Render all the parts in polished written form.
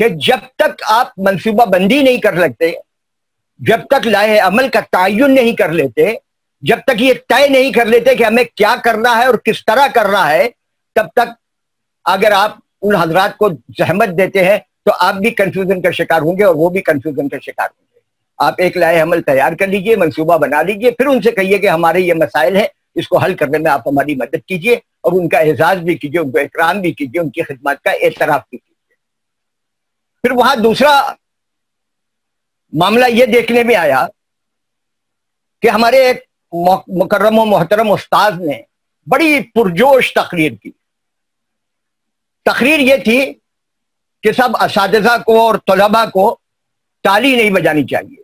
کہ جب تک آپ منصوبہ بندی نہیں کر لیتے، جب تک لائحہ عمل کا تعین نہیں کر لیتے، جب تک یہ طے نہیں کر لیتے کہ ہمیں کیا کرنا ہے اور کس طرح کرنا ہے، تب تک اگر آپ ان حضرات کو زحمت دیتے ہیں تو آپ بھی کنفیوژن کا شکار ہوں گے اور وہ بھی کنفیوژن کا شکار ہوں گے۔ آپ ایک لائحہ عمل تیار کر لیجئے، منصوبہ بنا لیجئے، پھر ان سے کہیے کہ ہمارے یہ مسائل ہیں، اس کو حل کرنے میں آپ ہماری مدد کیجئے، اور ان کا اعزاز بھی کیجئے، ان کو اکرام بھی کیجئے، ان کی خدمات کا اعتراف بھی کیجئے۔ پھر وہاں دوسرا معاملہ یہ دیکھنے میں آیا کہ ہمارے ایک مکرم و محترم استاذ نے بڑی پرجوش تقریر کی۔ تقریر یہ تھی کہ سب اساتذہ کو اور طلباء کو تالی نہیں بجانی چاہیے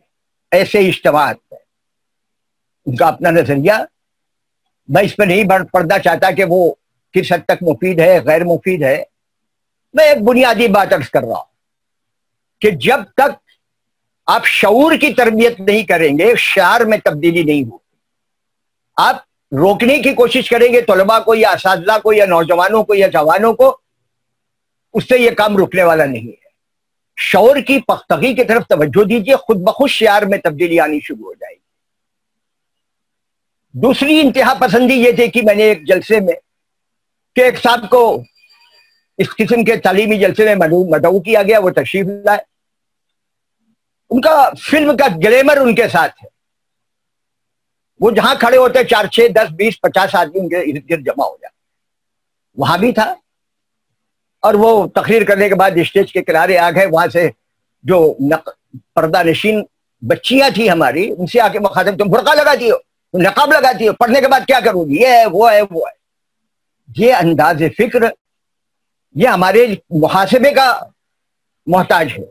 ایسے اجتماعات میں۔ ان کا اپنا نظریہ، میں اس پہ نہیں پردہ چاہتا کہ وہ کس حد تک مفید ہے غیر مفید ہے، میں ایک بنیادی بات عرض کر رہا ہوں کہ جب تک آپ شعور کی تربیت نہیں کریں گے، شعار میں تبدیلی نہیں ہوگی۔ آپ روکنے کی کوشش کریں گے طلباء کو یا اساتذہ کو یا نوجوانوں کو یا جوانوں کو، اس سے یہ کام رکنے والا نہیں ہے۔ شعور کی پختگی کی طرف توجہ دیجیے، خود بخود شعار میں تبدیلی آنی شروع ہو جائے گی۔ دوسری انتہا پسندی یہ تھی کہ میں نے ایک جلسے میں کہ ایک صاحب کو اس قسم کے تعلیمی جلسے میں مدعو کیا گیا، وہ تشریف لائے۔ ان کا فلم کا گلیمر ان کے ساتھ ہے، وہ جہاں کھڑے ہوتے 4 6 10 20 50 آدمی ان کے ارد گرد جمع ہو جاتے، وہاں بھی تھا۔ اور وہ تقریر کرنے کے بعد اسٹیج کے کنارے آ گئے، وہاں سے جو پردہ نشین بچیاں تھیں ہماری، ان سے آ کے مخاطب، تم برقع لگاتی ہو، تم نقاب لگاتی ہو، پڑھنے کے بعد کیا کرو گی، یہ ہے وہ ہے وہ ہے۔ یہ انداز فکر یہ ہمارے محاسبے کا محتاج ہے۔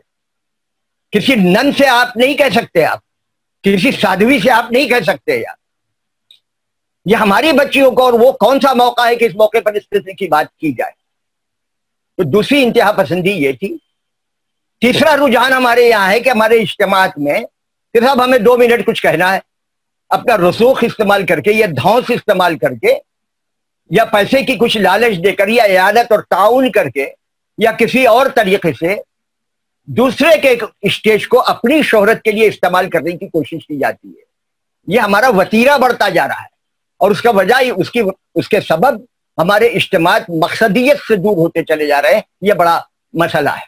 کسی نن سے آپ نہیں کہہ سکتے، آپ کسی سادھوی سے آپ نہیں کہہ سکتے، یہ ہماری بچیوں کو، اور وہ کون سا موقع ہے کہ اس موقع پر اس قسم کی بات کی جائے۔ تو دوسری انتہا پسندی یہ تھی۔ تیسرا رجحان ہمارے یہاں ہے کہ ہمارے اجتماعات میں کہ صاحب ہمیں 2 منٹ کچھ کہنا ہے، اپنا رسوخ استعمال کر کے یا دھونس استعمال کر کے یا پیسے کی کچھ لالچ دے کر یا اعانت اور تعاون کر کے یا کسی اور طریقے سے دوسرے کے اسٹیج کو اپنی شہرت کے لیے استعمال کرنے کی کوشش کی جاتی ہے۔ یہ ہمارا وتیرہ بڑھتا جا رہا ہے، اور اس کا وجہ اس کے سبب ہمارے اجتماعات مقصدیت سے دور ہوتے چلے جا رہے ہیں۔ یہ بڑا مسئلہ ہے۔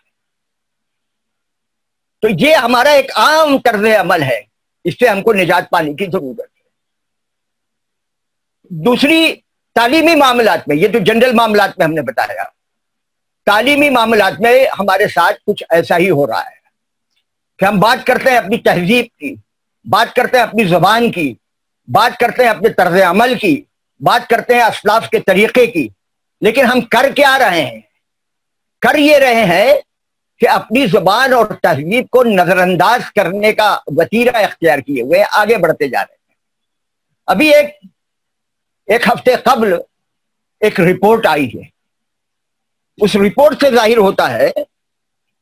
تو یہ ہمارا ایک عام طرز عمل ہے، اس سے ہم کو نجات پانے کی ضرورت ہے۔ دوسری تعلیمی معاملات میں، یہ تو جنرل معاملات میں ہم نے بتایا، تعلیمی معاملات میں ہمارے ساتھ کچھ ایسا ہی ہو رہا ہے کہ ہم بات کرتے ہیں اپنی تہذیب کی، بات کرتے ہیں اپنی زبان کی، بات کرتے ہیں اپنے طرز عمل کی، بات کرتے ہیں اسلاف کے طریقے کی، لیکن ہم کر کیا رہے ہیں؟ کر یہ رہے ہیں کہ اپنی زبان اور تہذیب کو نظر انداز کرنے کا وتیرہ اختیار کیے ہوئے آگے بڑھتے جا رہے ہیں۔ ابھی ایک ہفتے قبل ایک رپورٹ آئی ہے، اس رپورٹ سے ظاہر ہوتا ہے،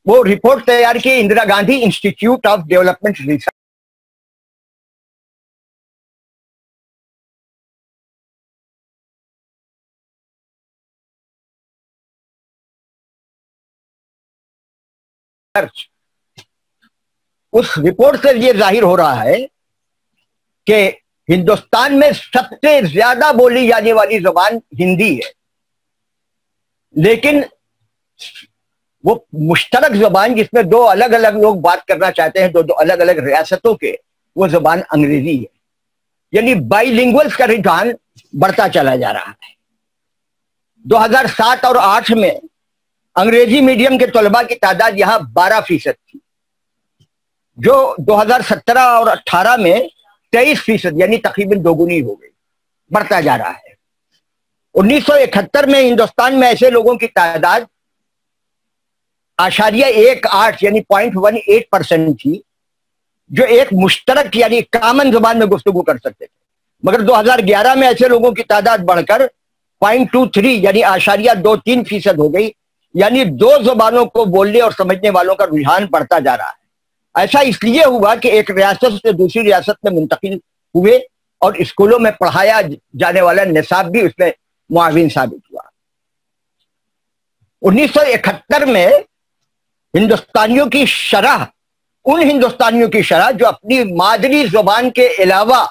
وہ رپورٹ تیار کی Indira Gandhi institute of development research, اس رپورٹ سے یہ ظاہر ہو رہا ہے کہ ہندوستان میں سب سے زیادہ بولی جانے والی زبان ہندی ہے، لیکن وہ مشترک زبان جس میں 2 الگ الگ لوگ بات کرنا چاہتے ہیں، 2 الگ الگ ریاستوں کے، وہ زبان انگریزی ہے۔ یعنی بائی لنگولز کا رجحان بڑھتا چلا جا رہا ہے۔ 2007 اور 8 میں انگریزی میڈیم کے طلباء کی تعداد یہاں 12% تھی، جو 2017 اور 18 میں 23%، یعنی تقریباً دوگنی ہو گئی، بڑھتا جا رہا ہے۔ 1971 میں ہندوستان میں ایسے لوگوں کی تعداد 0.18 یعنی 0.18% تھی جو ایک مشترک یعنی کامن زبان میں گفتگو کر سکتے تھے، مگر 2011 میں ایسے لوگوں کی تعداد بڑھ کر 0.23 یعنی 0.23% ہو گئی، یعنی 2 زبانوں کو بولنے اور سمجھنے والوں کا رجحان بڑھتا جا رہا ہے۔ ایسا اس لیے ہوا کہ ایک ریاست سے دوسری ریاست میں منتقل ہوئے اور اسکولوں میں پڑھایا جانے والا نصاب بھی اس میں معاون ثابت ہوا۔ 1971 میں ہندوستانیوں کی شرح، ان ہندوستانیوں کی شرح جو اپنی مادری زبان کے علاوہ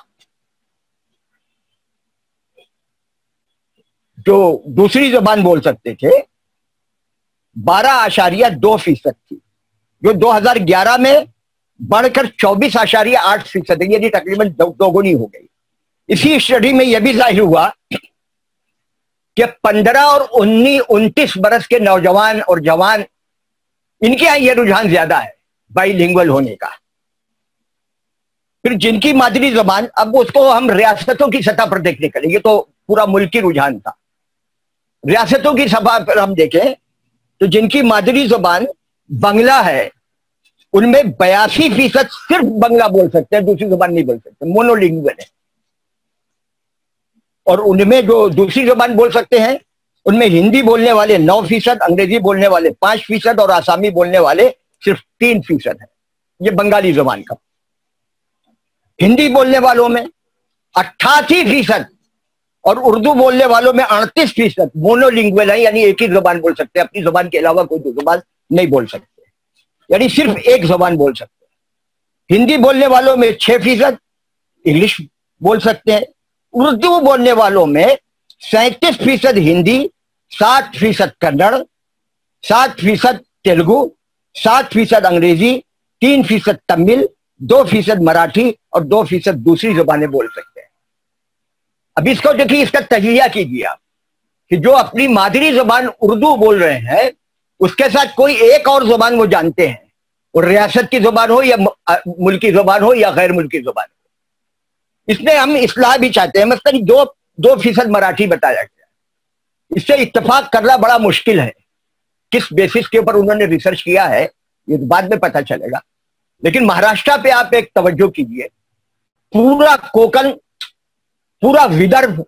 جو دوسری زبان بول سکتے تھے، 12.2% تھی، جو 2011 میں بڑھ کر 24.8% ہے، یعنی تقریباً دوگنی ہو گئی۔ اسی اسٹڈی میں یہ بھی ظاہر ہوا کہ 15 اور 29 برس کے نوجوان اور جوان، ان کے یہاں یہ رجحان زیادہ ہے بائی لنگول ہونے کا۔ پھر جن کی مادری زبان، اب اس کو ہم ریاستوں کی سطح پر دیکھنے کے لیے، یہ تو پورا ملکی رجحان تھا، ریاستوں کی سطح پر ہم دیکھیں تو جن کی مادری زبان بنگلہ ہے، ان میں 82% صرف بنگلہ بول سکتے ہیں، دوسری زبان نہیں بول سکتے، مونو لنگول ہے۔ اور ان میں جو دوسری زبان بول سکتے ہیں، ان میں ہندی بولنے والے 9%، انگریزی بولنے والے 5% اور آسامی بولنے والے صرف 3% ہیں۔ یہ بنگالی زبان کا۔ ہندی بولنے والوں میں 88% اور اردو بولنے والوں میں 38% مونو لنگول ہے، یعنی ایک ہی زبان بول سکتے ہیں، اپنی زبان کے علاوہ کوئی زبان نہیں بول سکتے، یعنی صرف ایک زبان بول سکتے ہیں۔ ہندی بولنے والوں میں 6% انگلش بول سکتے ہیں۔ اردو بولنے والوں میں 37% ہندی، 60% کنڑ، 60% تیلگو، 60% انگریزی، 3% تمل، 2% مراٹھی اور 2% دوسری زبانیں بول سکتے ہیں۔ اب اس کو دیکھیے، اس کا تجزیہ کیجیے آپ کہ جو اپنی مادری زبان اردو بول رہے ہیں، اس کے ساتھ کوئی ایک اور زبان وہ جانتے ہیں، اور ریاست کی زبان ہو یا ملکی زبان ہو یا غیر ملکی زبان ہو۔ اس میں ہم اصلاح بھی چاہتے ہیں، مثلا 2% مراٹھی بتایا گیا، اس سے اتفاق کرنا بڑا مشکل ہے۔ کس بیسس کے اوپر انہوں نے ریسرچ کیا ہے یہ بعد میں پتہ چلے گا، لیکن مہاراشٹر پہ آپ ایک توجہ کیجئے، پورا کوکن، پورا ودربھ،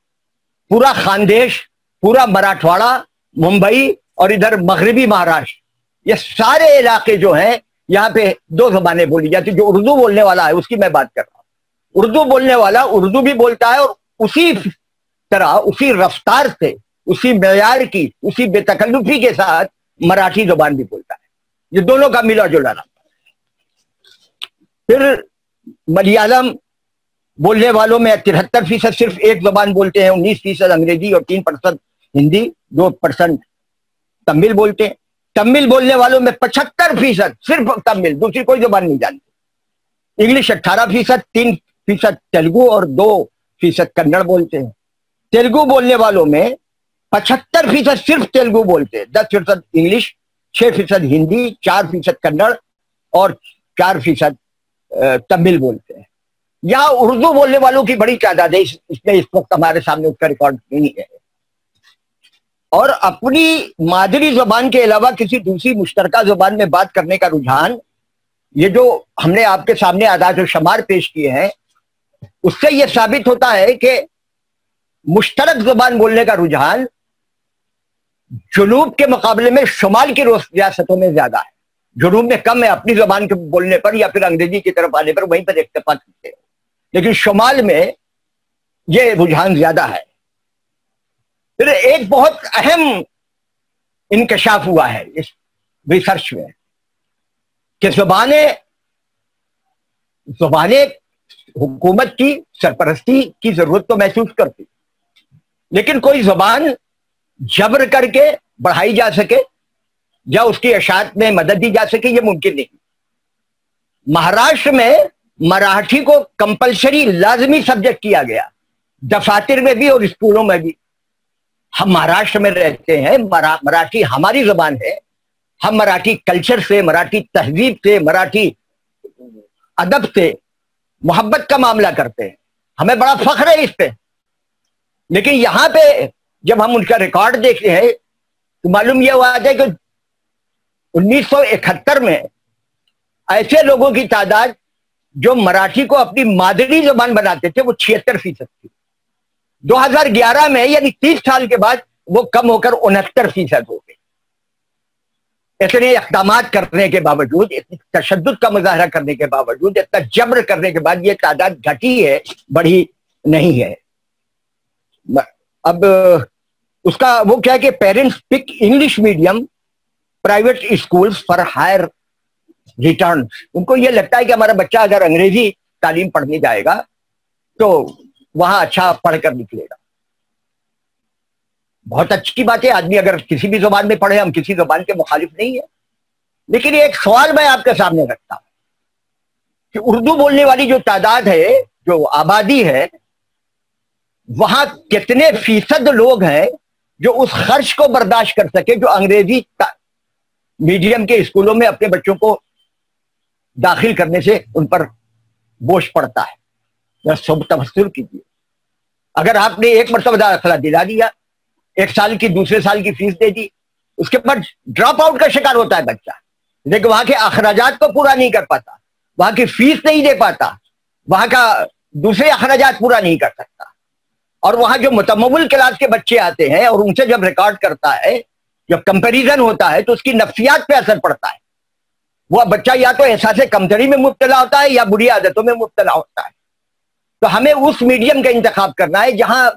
پورا خاندیش، پورا مراٹھواڑہ، ممبئی اور ادھر مغربی مہاراشٹر، یہ سارے علاقے جو ہیں یہاں پہ 2 زبانیں بولی جاتی۔ جو اردو بولنے والا ہے اس کی میں بات کر رہا ہوں، اردو بولنے والا اردو بھی بولتا ہے، اور اسی طرح، اسی رفتار سے، اسی معیار کی، اسی بے تکلفی کے ساتھ مراٹھی زبان بھی بولتا ہے۔ یہ دونوں کا ملا جلا رہا۔ پھر ملیالم بولنے والوں میں 73% صرف ایک زبان بولتے ہیں، 19% انگریزی اور 3% ہندی، 2% تمل بولتے ہیں۔ تمل بولنے والوں میں 75% صرف تمل، دوسری کوئی زبان نہیں جانتے۔ انگلش 18%، 3% تیلگو اور 2% کنڑ بولتے ہیں۔ تیلگو بولنے والوں میں 75% صرف تیلگو بولتے ہیں، 10% انگلش، 6% ہندی، 4% کنڑ اور 4% تمل بولتے ہیں۔ یہاں اردو بولنے والوں کی بڑی تعداد ہے، اس میں اس وقت ہمارے سامنے اس کا ریکارڈ نہیں ہے۔ اور اپنی مادری زبان کے علاوہ کسی دوسری مشترکہ زبان میں بات کرنے کا رجحان، یہ جو ہم نے آپ کے سامنے اعداد و شمار پیش کیے ہیں، اس سے یہ ثابت ہوتا ہے کہ مشترک زبان بولنے کا رجحان جنوب کے مقابلے میں شمال کی ریاستوں میں زیادہ ہے۔ جنوب میں کم ہے، اپنی زبان کے بولنے پر یا پھر انگریزی کی طرف آنے پر وہیں پر اکتفا کرتے ہیں، لیکن شمال میں یہ رجحان زیادہ ہے۔ پھر ایک بہت اہم انکشاف ہوا ہے اس ریسرچ میں کہ زبانیں حکومت کی سرپرستی کی ضرورت تو محسوس کرتی، لیکن کوئی زبان جبر کر کے بڑھائی جا سکے یا اس کی اشاعت میں مدد دی جا سکے، یہ ممکن نہیں۔ مہاراشٹر میں مراٹھی کو کمپلسری لازمی سبجیکٹ کیا گیا، دفاتر میں بھی اور اسکولوں میں بھی۔ ہم مہاراشٹر میں رہتے ہیں، مراٹھی ہماری زبان ہے، ہم مراٹھی کلچر سے، مراٹھی تہذیب سے، مراٹھی ادب سے محبت کا معاملہ کرتے ہیں، ہمیں بڑا فخر ہے اس پہ۔ لیکن یہاں پہ جب ہم ان کا ریکارڈ دیکھتے ہیں تو معلوم یہ ہوا ہے کہ 1971 میں ایسے لوگوں کی تعداد جو مراٹھی کو اپنی مادری زبان بناتے تھے وہ 76% تھی۔ 2011 میں یعنی 30 سال کے بعد وہ کم ہو کر 69% ہو گئی۔ اتنے اقدامات کرنے کے باوجود، اتنے تشدد کا مظاہرہ کرنے کے باوجود، اتنا جبر کرنے کے بعد یہ تعداد گھٹی ہے، بڑھی نہیں ہے۔ اب اس کا وہ کیا ہے کہ parents pick English medium private schools for higher return. ان کو یہ لگتا ہے کہ ہمارا بچہ اگر انگریزی تعلیم پڑھنے جائے گا تو وہاں اچھا پڑھ کر نکلے گا. بہت اچھی بات ہے, آدمی اگر کسی بھی زبان میں پڑھے, ہم کسی زبان کے مخالف نہیں ہیں, لیکن ایک سوال میں آپ کے سامنے رکھتا ہوں کہ اردو بولنے والی جو تعداد ہے, جو آبادی ہے, وہاں کتنے فیصد لوگ ہیں جو اس خرچ کو برداشت کر سکے جو انگریزی میڈیم کے اسکولوں میں اپنے بچوں کو داخل کرنے سے ان پر بوجھ پڑتا ہے. سب تبصر کیجیے, اگر آپ نے ایک مرتبہ داخلہ دلا دیا, ایک سال کی دوسرے سال کی فیس دے دی, اس کے بعد ڈراپ آؤٹ کا شکار ہوتا ہے بچہ, لیکن وہاں کے اخراجات کو پورا نہیں کر پاتا, وہاں کی فیس نہیں دے پاتا, وہاں کا دوسرے اخراجات پورا نہیں کر سکتا. اور وہاں جو متمول کلاس کے بچے آتے ہیں اور ان سے جب ریکارڈ کرتا ہے, جب کمپیریزن ہوتا ہے, تو اس کی نفسیات پہ اثر پڑتا ہے. وہ بچہ یا تو احساس کمتری میں مبتلا ہوتا ہے یا بری عادتوں میں مبتلا ہوتا ہے. تو ہمیں اس میڈیم کا انتخاب کرنا ہے جہاں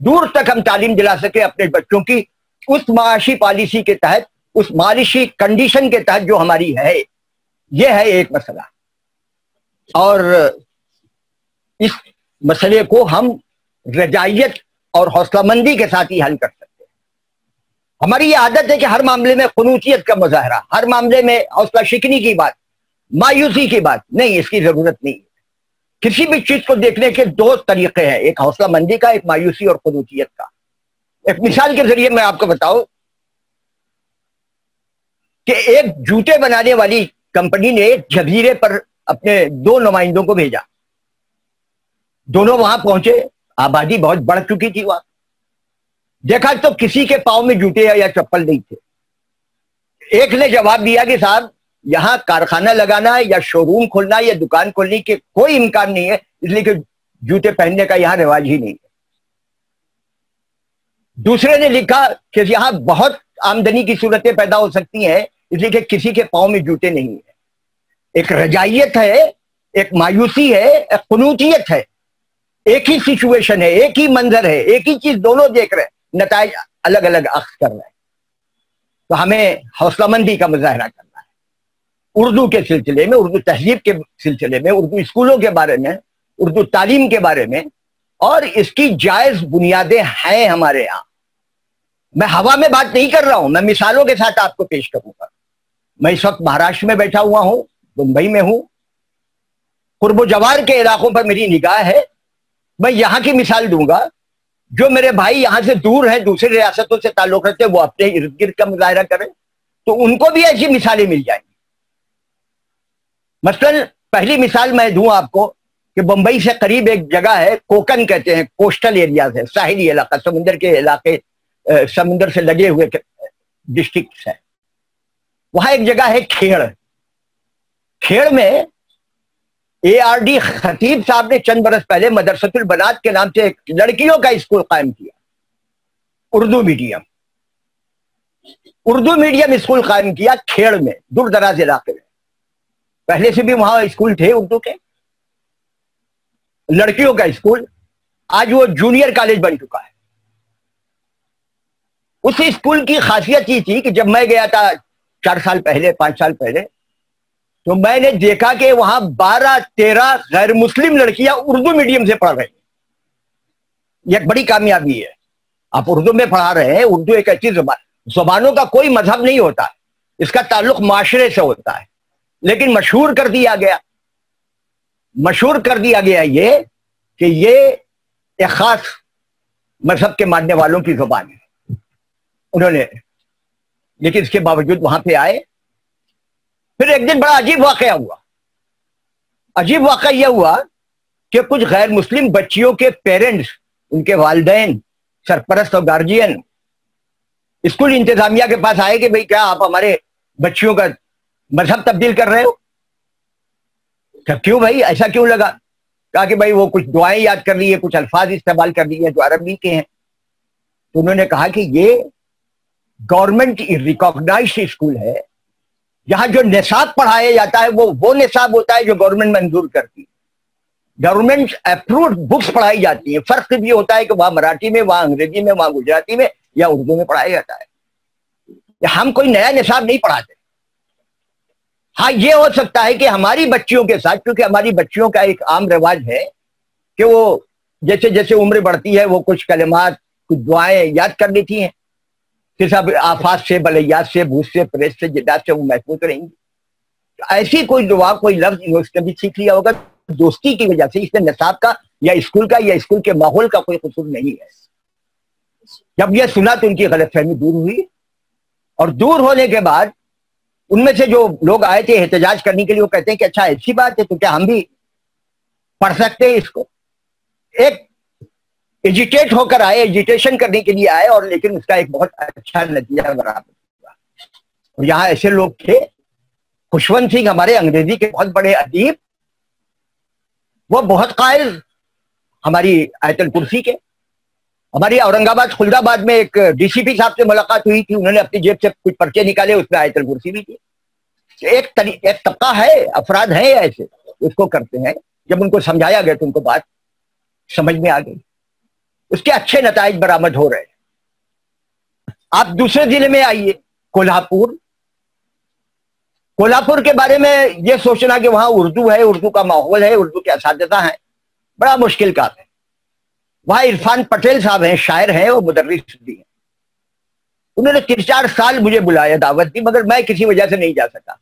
دور تک ہم تعلیم دلا سکے اپنے بچوں کی, اس معاشی پالیسی کے تحت, اس معاشی کنڈیشن کے تحت جو ہماری ہے. یہ ہے ایک مسئلہ, اور اس مسئلے کو ہم رجائیت اور حوصلہ مندی کے ساتھ ہی حل کر سکتے ہیں. ہماری یہ عادت ہے کہ ہر معاملے میں قنوطیت کا مظاہرہ, ہر معاملے میں حوصلہ شکنی کی بات, مایوسی کی بات. نہیں, اس کی ضرورت نہیں. کسی بھی چیز کو دیکھنے کے دو طریقے ہیں, ایک حوصلہ مندی کا, ایک مایوسی اور قنوطیت کا. ایک مثال کے ذریعے میں آپ کو بتاؤں کہ ایک جوتے بنانے والی کمپنی نے ایک جزیرے پر اپنے 2 نمائندوں کو بھیجا. دونوں وہاں پہنچے, آبادی بہت بڑھ چکی تھی وہاں. دیکھا تو کسی کے پاؤں میں جوتے یا چپل نہیں تھے. ایک نے جواب دیا کہ صاحب یہاں کارخانہ لگانا ہے یا شو روم کھولنا یا دکان کھولنے کے کوئی امکان نہیں ہے, اس لیے کہ جوتے پہننے کا یہاں رواج ہی نہیں ہے. دوسرے نے لکھا کہ یہاں بہت آمدنی کی صورتیں پیدا ہو سکتی ہیں, اس لیے کہ کسی کے پاؤں میں جوتے نہیں ہیں. ایک رجائیت ہے, ایک مایوسی ہے, ایک قنوطیت ہے. ایک ہی سچویشن ہے, ایک ہی منظر ہے, ایک ہی چیز دونوں دیکھ رہے ہیں, نتائج الگ الگ اخذ کر رہے ہیں. تو ہمیں حوصلہ مندی کا مظاہرہ کرنا ہے اردو کے سلسلے میں, اردو تہذیب کے سلسلے میں, اردو اسکولوں کے بارے میں, اردو تعلیم کے بارے میں. اور اس کی جائز بنیادیں ہیں ہمارے یہاں. میں ہوا میں بات نہیں کر رہا ہوں, میں مثالوں کے ساتھ آپ کو پیش کروں گا. میں اس وقت مہاراشٹر میں بیٹھا ہوا ہوں, ممبئی میں ہوں, قرب و جوار کے علاقوں پر میری نگاہ ہے. میں یہاں کی مثال دوں گا, جو میرے بھائی یہاں سے دور ہیں, دوسری ریاستوں سے تعلق رکھتے, وہ اپنے ارد گرد کا مظاہرہ کریں تو ان کو بھی ایسی مثالیں مل جائیں گی. مثلا پہلی مثال میں دوں آپ کو کہ بمبئی سے قریب ایک جگہ ہے, کوکن کہتے ہیں, کوسٹل ایریاز ہے, ساحلی علاقہ, سمندر کے علاقے, سمندر سے لگے ہوئے ڈسٹرکٹس ہیں. وہاں ایک جگہ ہے کھیڑ. کھیڑ میں ARD خطیب صاحب نے چند برس پہلے مدرسۃ البنات کے نام سے ایک لڑکیوں کا اسکول قائم کیا, Urdu medium. Urdu medium school قائم کیا کھیڑ میں, دور دراز علاقے میں. پہلے سے بھی وہاں اسکول تھے اردو کے, لڑکیوں کا اسکول. آج وہ جونیئر کالج بن چکا ہے. اس اسکول کی خاصیت یہ تھی کہ جب میں گیا تھا 4 سال پہلے, 5 سال پہلے, تو میں نے دیکھا کہ وہاں 12-13 غیر مسلم لڑکیاں اردو میڈیم سے پڑھ رہی ہیں. یہ ایک بڑی کامیابی ہے. آپ اردو میں پڑھا رہے ہیں. اردو ایک ایسی زبان, زبانوں کا کوئی مذہب نہیں ہوتا, اس کا تعلق معاشرے سے ہوتا ہے. لیکن مشہور کر دیا گیا, مشہور کر دیا گیا یہ کہ یہ ایک خاص مذہب کے ماننے والوں کی زبان ہے. انہوں نے, لیکن اس کے باوجود وہاں پہ آئے. پھر ایک دن بڑا عجیب واقعہ ہوا. عجیب واقعہ یہ ہوا کہ کچھ غیر مسلم بچیوں کے پیرنٹس, ان کے والدین, سرپرست اور گارجین اسکول انتظامیہ کے پاس آئے کہ بھئی کیا آپ ہمارے بچیوں کا مذہب تبدیل کر رہے ہو؟ کیوں بھائی, ایسا کیوں لگا؟ کہا کہ بھئی وہ کچھ دعائیں یاد کر لی ہے, کچھ الفاظ استعمال کر لیے جو عربی کے ہیں. تو انہوں نے کہا کہ یہ گورنمنٹ ریکاگنائزڈ اسکول ہے, یہاں جو نصاب پڑھایا جاتا ہے وہ نصاب ہوتا ہے جو گورنمنٹ منظور کرتی ہے. گورنمنٹ اپروڈ بکس پڑھائی جاتی ہیں. فرق یہ ہوتا ہے کہ وہاں مراٹھی میں, وہاں انگریزی میں, وہاں گجراتی میں یا اردو میں پڑھایا جاتا ہے. کہ ہم کوئی نیا نصاب نہیں پڑھاتے. ہاں یہ ہو سکتا ہے کہ ہماری بچیوں کے ساتھ، کیونکہ ہماری بچیوں کا ایک عام رواج ہے کہ وہ جیسے جیسے عمر بڑھتی ہے وہ کچھ کلمات، کچھ دعائیں یاد کر لیتی ہیں، پھر سب آفات سے، بلیات سے، بھوت سے، پریت سے، جدات سے وہ محفوظ رہیں گی. ایسی کوئی دعا، کوئی لفظ اس نے بھی سیکھ لیا ہوگا دوستی کی وجہ سے. اس میں نصاب کا یا اسکول کے ماحول کا کوئی قصور نہیں ہے. جب یہ سنا تو ان کی غلط فہمی دور ہوئی، اور دور ہونے کے بعد ان میں سے جو لوگ آئے تھے احتجاج کرنے کے لیے، وہ کہتے ہیں کہ اچھا ایسی بات ہے تو کیا ہم بھی پڑھ سکتے ہیں اس کو. ایک ایجیٹیٹ ہو کر آئے، ایجیٹیشن کرنے کے لیے آئے، اور لیکن اس کا ایک بہت اچھا نتیجہ برآمد ہوا. اور یہاں ایسے لوگ تھے، خوشونت سنگھ ہمارے انگریزی کے بہت بڑے ادیب، وہ بہت قائل ہماری آیت الکرسی کے. ہماری اورنگ آباد خلد آباد میں ایک ڈی سی پی صاحب سے ملاقات ہوئی تھی، انہوں نے اپنی جیب سے کچھ پرچے نکالے، اس میں آیت الکرسی بھی تھی. ایک طبقہ ہے، افراد ہیں ایسے اس کو کرتے ہیں. جب ان کو سمجھایا گیا تو ان کو بات سمجھ میں آ گئی، اس کے اچھے نتائج برآمد ہو رہے ہیں. آپ دوسرے ضلع میں آئیے، کولہاپور. کولہاپور کے بارے میں یہ سوچنا کہ وہاں اردو ہے، اردو کا ماحول ہے، اردو کے اساتذہ ہیں، بڑا مشکل کام ہے. وہاں عرفان پٹیل صاحب ہیں، شاعر ہیں، وہ مدرس بھی ہیں. انہوں نے 3-4 سال مجھے بلایا، دعوت دی، مگر میں کسی وجہ سے نہیں جا سکا.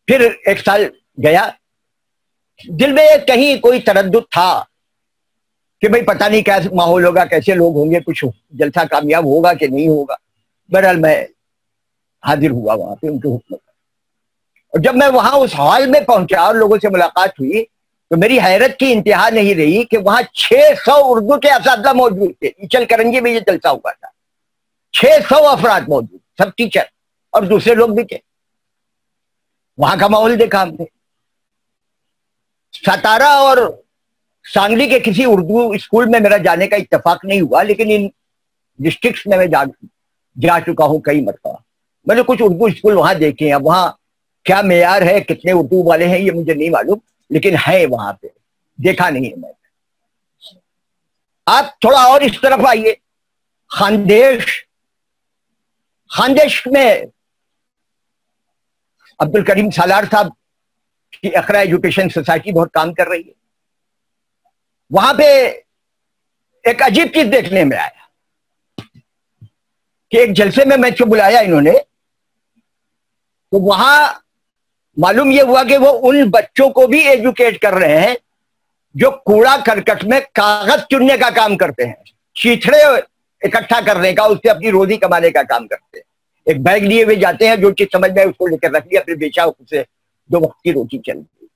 پھر 1 سال گیا، دل میں کہیں کوئی تردد تھا کہ بھئی پتہ نہیں کیسے ماحول ہوگا، کیسے لوگ ہوں گے، کچھ جلسہ کامیاب ہوگا کہ نہیں ہوگا. بہرحال میں حاضر ہوا وہاں پہ ان کے حکم پر. اور جب میں وہاں اس ہال میں پہنچا اور لوگوں سے ملاقات ہوئی تو میری حیرت کی انتہا نہیں رہی کہ وہاں 600 اردو کے اساتذہ موجود تھے. ایچل کرنجی میں یہ جلسہ ہوا تھا. 600 افراد موجود، سب ٹیچر اور دوسرے لوگ بھی تھے. وہاں کا ماحول دیکھا ہم نے. ستارہ اور سانگلی کے کسی اردو اسکول میں میرا جانے کا اتفاق نہیں ہوا، لیکن ان ڈسٹرکٹس میں جا چکا ہوں کئی مرتبہ. میں نے کچھ اردو اسکول وہاں دیکھے ہیں. اب وہاں کیا معیار ہے، کتنے اردو والے ہیں، یہ مجھے نہیں معلوم، لیکن ہے وہاں پہ، دیکھا نہیں ہے میں. آپ تھوڑا اور اس طرف آئیے، خاندیش میں عبد الکریم سالار صاحب کی اقرا ایجوکیشن سوسائٹی بہت کام کر رہی ہے. وہاں پہ ایک عجیب چیز دیکھنے میں آیا کہ ایک جلسے میں کو بلایا انہوں نے، تو وہاں معلوم یہ ہوا کہ وہ ان بچوں کو بھی ایجوکیٹ کر رہے ہیں جو کوڑا کرکٹ میں کاغذ چننے کا کام کرتے ہیں، چیتھڑے اکٹھا کرنے کا، اس سے اپنی روزی کمانے کا کام کرتے ہیں. ایک بیگ لیے ہوئے جاتے ہیں، جو چیز سمجھ میں اس کو لے کر رکھ لیا، پھر بیچا، اس سے 2 وقت کی روٹی چل گئی.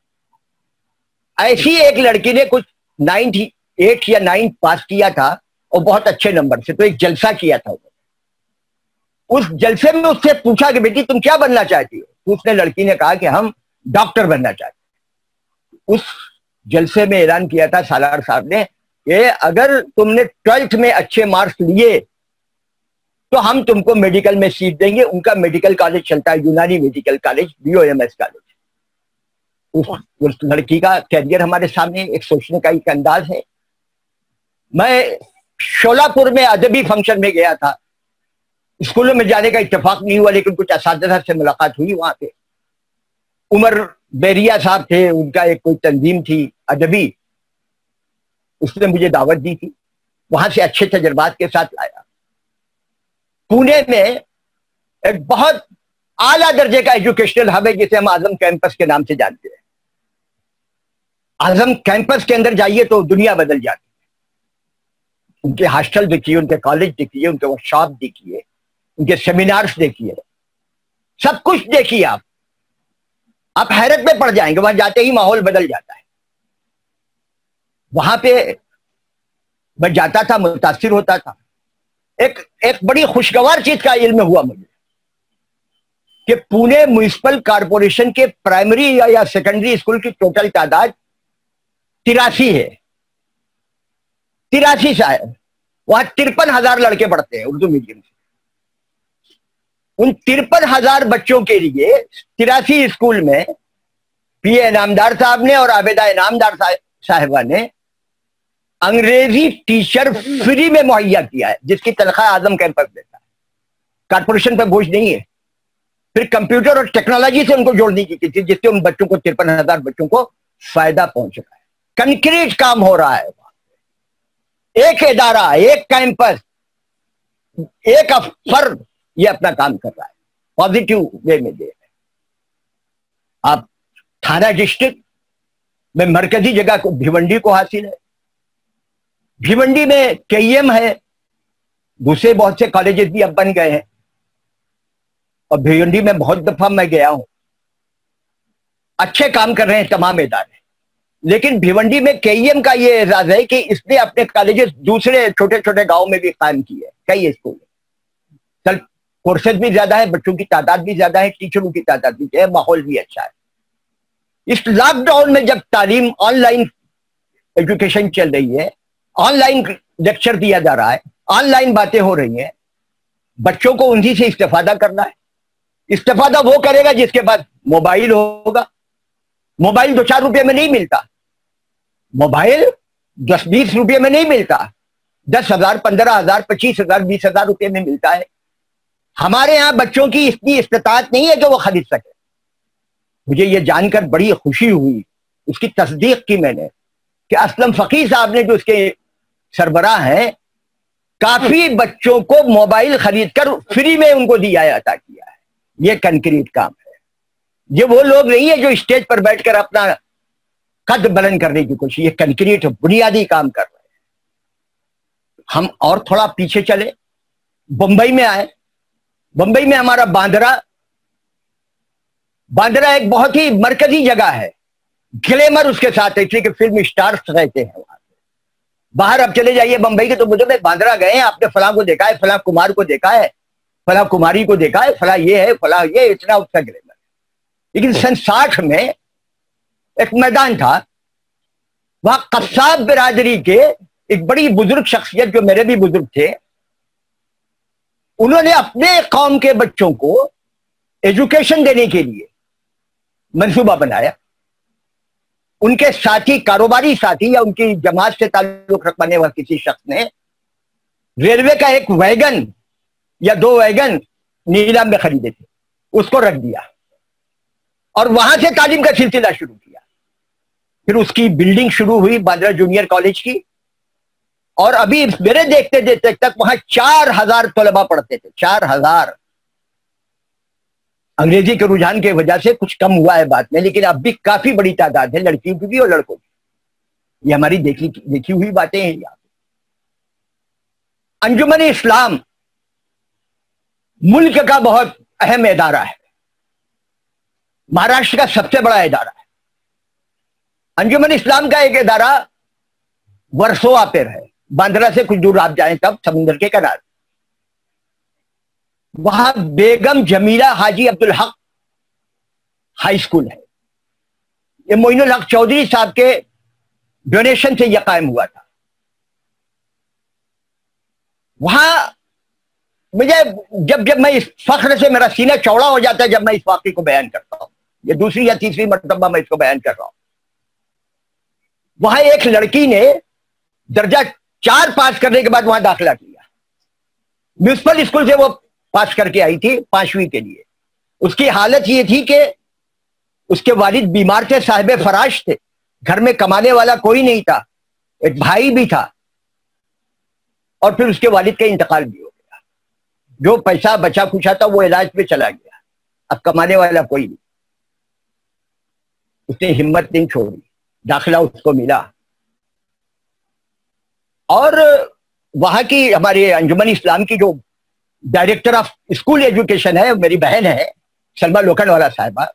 ایسی ایک لڑکی نے کچھ 8 یا 9 پاس کیا تھا اور بہت اچھے نمبر سے، تو ایک جلسہ کیا تھا. اس جلسے میں اس سے پوچھا کہ بیٹی تم کیا بننا چاہتی ہو؟ تو اس نے لڑکی نے کہا کہ ہم ڈاکٹر بننا چاہتے ہیں. اس جلسے میں اعلان کیا تھا سالار صاحب نے کہ اگر تم نے 12th میں اچھے مارکس لیے تو ہم تم کو میڈیکل میں سیٹ دیں گے. ان کا میڈیکل کالج چلتا ہے، یونانی میڈیکل کالج، BOMS کالج. اس لڑکی کا کیریئر ہمارے سامنے، ایک سوچنے کا ایک انداز ہے. میں شولاپور میں ادبی فنکشن میں گیا تھا، اسکولوں میں جانے کا اتفاق نہیں ہوا، لیکن کچھ اساتذہ سے ملاقات ہوئی وہاں پہ. عمر بیریا صاحب تھے، ان کا ایک کوئی تنظیم تھی ادبی، اس نے مجھے دعوت دی تھی، وہاں سے اچھے تجربات کے ساتھ لایا. پونے میں ایک بہت اعلیٰ درجے کا ایجوکیشنل ہب ہے جسے ہم اعظم کیمپس کے نام سے جانتے ہیں. اعظم کیمپس کے اندر جائیے تو دنیا بدل جاتی ہے. ان کے ہاسٹل دیکھیے، ان کے کالج دیکھیے، ان کے ورک شاپ دیکھیے، ان کے سیمینارز دیکھیے، سب کچھ دیکھیے. آپ حیرت میں پڑ جائیں گے. وہاں جاتے ہی ماحول بدل جاتا ہے. وہاں پہ میں جاتا تھا، متاثر ہوتا تھا. ایک بڑی خوشگوار چیز کا علم ہوا مجھے کہ پونے میونسپل کارپوریشن کے پرائمری یا سیکنڈری اسکول کی ٹوٹل تعداد 83 ہے. 83 شاید. وہاں 53,000 لڑکے پڑھتے ہیں اردو میڈیم سے. ان 53,000 بچوں کے لیے 83 اسکول میں پی اے انعامدار صاحب نے اور عابدہ انعامدار صاحبہ نے انگریزی ٹیچر فری میں مہیا کیا ہے، جس کی تنخواہ اعظم کیمپس دیتا ہے. کارپوریشن پہ بوجھ نہیں ہے. پھر کمپیوٹر اور ٹیکنالوجی سے ان کو جوڑنے کی تھی جس سے ان بچوں کو 53,000 بچوں کو فائدہ پہنچ رہا ہے. کنکریٹ کام ہو رہا ہے. ایک ادارہ، ایک کیمپس، ایک افسر یہ اپنا کام کر رہا ہے پازیٹیو وے میں دے رہے. آپ تھانہ ڈسٹرکٹ میں مرکزی جگہ کو بھیونڈی کو حاصل ہے. بھیونڈی میں KEM ہے، دوسرے بہت سے کالجز بھی اب بن گئے ہیں، اور بھیونڈی میں بہت دفعہ میں گیا ہوں. اچھے کام کر رہے ہیں تمام ادارے. لیکن بھیونڈی میں KEM کا یہ اعزاز ہے کہ اس نے اپنے کالجز دوسرے چھوٹے چھوٹے گاؤں میں بھی قائم کیے ہیں. کئی اسکول کل کورسز بھی زیادہ ہے، بچوں کی تعداد بھی زیادہ ہے، ٹیچروں کی تعداد بھی ہے، ماحول بھی اچھا ہے. اس لاک ڈاؤن میں جب تعلیم آن لائن ایجوکیشن چل رہی ہے، آن لائن لیکچر دیا جا رہا ہے، آن لائن باتیں ہو رہی ہیں، بچوں کو انہی سے استفادہ کرنا ہے. استفادہ وہ کرے گا جس کے پاس موبائل ہوگا. موبائل 2-4 روپے میں نہیں ملتا، موبائل 10-20 روپے میں نہیں ملتا، 10,000 15,000 25,000 20,000 روپے میں ملتا ہے. ہمارے ہاں بچوں کی اتنی استطاعت نہیں ہے کہ وہ خرید سکے. مجھے یہ جان کر بڑی خوشی ہوئی، اس کی تصدیق کی میں نے، کہ اسلم فقیر صاحب نے جو اس کے سربراہ ہیں، کافی بچوں کو موبائل خرید کر فری میں ان کو دیا ہے، عطا کیا ہے. یہ کنکریٹ کام ہے. یہ وہ لوگ نہیں ہے جو اسٹیج پر بیٹھ کر اپنا قد بلند کرنے کی کوشش، یہ کنکریٹ بنیادی کام کر رہے ہیں. ہم اور تھوڑا پیچھے چلے، بمبئی میں آئے. بمبئی میں ہمارا باندرا ایک بہت ہی مرکزی جگہ ہے. گلیمر اس کے ساتھ ہے، اس لیے کہ فلم اسٹارز رہتے ہیں وہاں سے. باہر اب چلے جائیے بمبئی کے تو مجھے میں باندرا گئے ہیں، آپ نے فلاں کو دیکھا ہے، فلاں کمار کو دیکھا ہے، فلاں کماری کو دیکھا ہے، فلاں یہ ہے، فلاں یہ، اتنا اس کا گلیمر. لیکن سن 60 میں ایک میدان تھا، وہاں قصاب برادری کے ایک بڑی بزرگ شخصیت جو میرے بھی بزرگ تھے، انہوں نے اپنے قوم کے بچوں کو ایجوکیشن دینے کے لیے منصوبہ بنایا. ان کے ساتھی، کاروباری ساتھی یا ان کی جماعت سے تعلق رکھنے والے کسی شخص نے ریلوے کا ایک ویگن یا 2 ویگن نیلام میں خریدے تھے، اس کو رکھ دیا اور وہاں سے تعلیم کا سلسلہ شروع کیا. پھر اس کی بلڈنگ شروع ہوئی باندرا جونیئر کالج کی، اور ابھی میرے دیکھتے دیکھتے تک وہاں 4,000 طلباء پڑھتے تھے. 4,000. انگریزی کے رجحان کی وجہ سے کچھ کم ہوا ہے بعد میں، لیکن اب بھی کافی بڑی تعداد ہے، لڑکیوں کی بھی اور لڑکوں کی. یہ ہماری دیکھی ہوئی باتیں ہیں. یہاں انجمن اسلام ملک کا بہت اہم ادارہ ہے، مہاراشٹر کا سب سے بڑا ادارہ ہے. انجمن اسلام کا ایک ادارہ ورسووا پر ہے، باندرا سے کچھ دور آپ جائیں تب سمندر کے کنارے. وہاں بیگم جمیلہ حاجی عبدالحق ہائی اسکول ہے. یہ معین الحق چودھری صاحب کے ڈونیشن سے یہ قائم ہوا تھا. وہاں مجھے جب میں اس فخر سے میرا سینہ چوڑا ہو جاتا ہے جب میں اس واقعے کو بیان کرتا ہوں. یہ 2ری یا 3ری مرتبہ میں اس کو بیان کر رہا ہوں. وہاں ایک لڑکی نے درجہ 4 پاس کرنے کے بعد وہاں داخلہ کیا. میونسپل اسکول سے وہ پاس کر کے آئی تھی 5ویں کے لیے. اس کی حالت یہ تھی کہ اس کے والد بیمار تھے، صاحب فراش تھے، گھر میں کمانے والا کوئی نہیں تھا، ایک بھائی بھی تھا، اور پھر اس کے والد کا انتقال بھی ہو گیا. جو پیسہ بچا کچھا تھا وہ علاج پہ چلا گیا. اب کمانے والا کوئی نہیں. اس نے ہمت نہیں چھوڑی، داخلہ اس کو ملا. اور وہاں کی ہمارے انجمن اسلام کی جو ڈائریکٹر آف اسکول ایجوکیشن ہے، میری بہن ہے سلما لوکھن والا صاحبہ،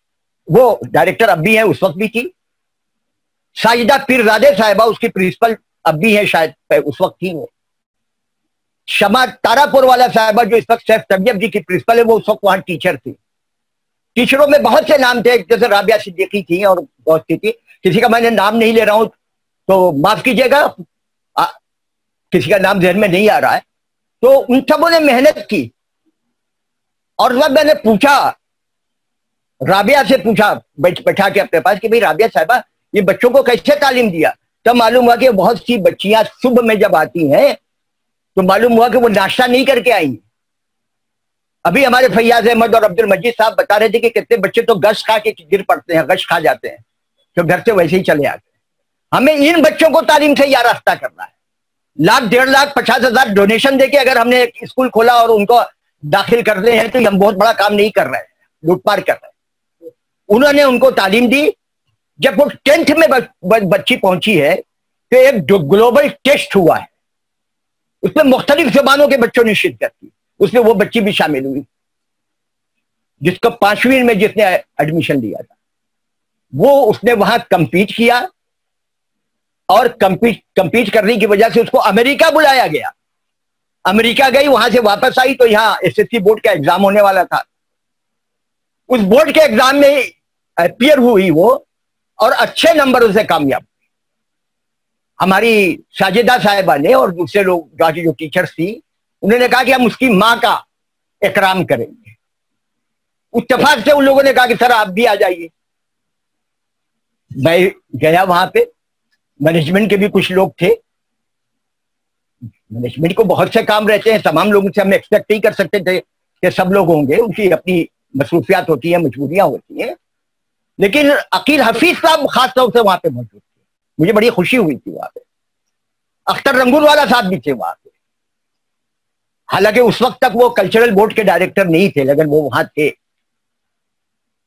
وہ ڈائریکٹر اب بھی ہے، اس وقت بھی تھی. ساجدہ پیرزادے صاحبہ اس کی پرنسپل اب بھی ہے، شاید اس وقت تھی. وہ شمع تارا پور والا صاحبہ جو اس وقت سیف طبیب جی کی پرنسپل ہے، وہ اس وقت وہاں ٹیچر تھی. ٹیچروں میں بہت سے نام تھے، جیسے رابعہ صدیقی تھی اور بہت سی تھی. کسی کا میں نے نام نہیں لے رہا ہوں تو معاف کیجیے گا، کسی کا نام ذہن میں نہیں آ رہا ہے. تو ان سبوں نے محنت کی. اور جب میں نے پوچھا، رابعہ سے پوچھا بیٹھا کے اپنے پاس کہ بھئی رابعہ صاحبہ یہ بچوں کو کیسے تعلیم دیا، تب معلوم ہوا کہ بہت سی بچیاں صبح میں جب آتی ہیں تو معلوم ہوا کہ وہ ناشتہ نہیں کر کے آئی، ابھی ہمارے فیاض احمد اور عبد المجید صاحب بتا رہے تھے کہ کتنے بچے تو گش کھا کے گر پڑتے ہیں، گش کھا جاتے ہیں، جو گھر سے ویسے ہی چلے آتے ہیں۔ ہمیں ان بچوں کو تعلیم سے آراستہ کرنا ہے۔ 1,00,000 1,50,000 50,000 ڈونیشن دے کے اگر ہم نے ایک اسکول کھولا اور ان کو داخل کر دے ہیں تو ہم بہت بڑا کام نہیں کر رہے ہیں، لوٹ پار کر رہے ہیں۔ انہوں نے ان کو تعلیم دی، جب وہ 10th میں بچی پہنچی ہے تو ایک گلوبل ٹیسٹ ہوا ہے، اس میں مختلف زبانوں کے بچوں نے شرکت کی، اس میں وہ بچی بھی شامل ہوئی جس کو 5ویں میں جس نے ایڈمیشن لیا تھا۔ وہ اس نے وہاں کمپیٹ کیا اور کمپیٹ کرنے کی وجہ سے اس کو امریکہ بلایا گیا۔ امریکہ گئی، وہاں سے واپس آئی تو یہاں SSC بورڈ کا ایگزام ہونے والا تھا۔ اس بورڈ کے ایگزام میں اپیئر ہوئی وہ اور اچھے نمبروں سے کامیاب ہوئی۔ ہماری ساجدہ صاحبہ نے اور دوسرے لوگ جو ٹیچرز تھی، انہوں نے کہا کہ ہم اس کی ماں کا اکرام کریں گے۔ اتفاق سے ان لوگوں نے کہا کہ سر آپ بھی آ جائیے۔ میں گیا وہاں پہ، مینجمنٹ کے بھی کچھ لوگ تھے۔ مینجمنٹ کو بہت سے کام رہتے ہیں، تمام لوگوں سے ہم ایکسپیکٹ نہیں کر سکتے تھے کہ سب لوگ ہوں گے، ان کی اپنی مصروفیات ہوتی ہیں، مجبوریاں ہوتی ہیں۔ لیکن عقیل حفیظ صاحب خاص طور سے وہاں پہ موجود تھے، مجھے بڑی خوشی ہوئی تھی وہاں پہ۔ اختر رنگول والا صاحب بھی تھے وہاں پہ، حالانکہ اس وقت تک وہ کلچرل بورڈ کے ڈائریکٹر نہیں تھے، لیکن وہ وہاں تھے۔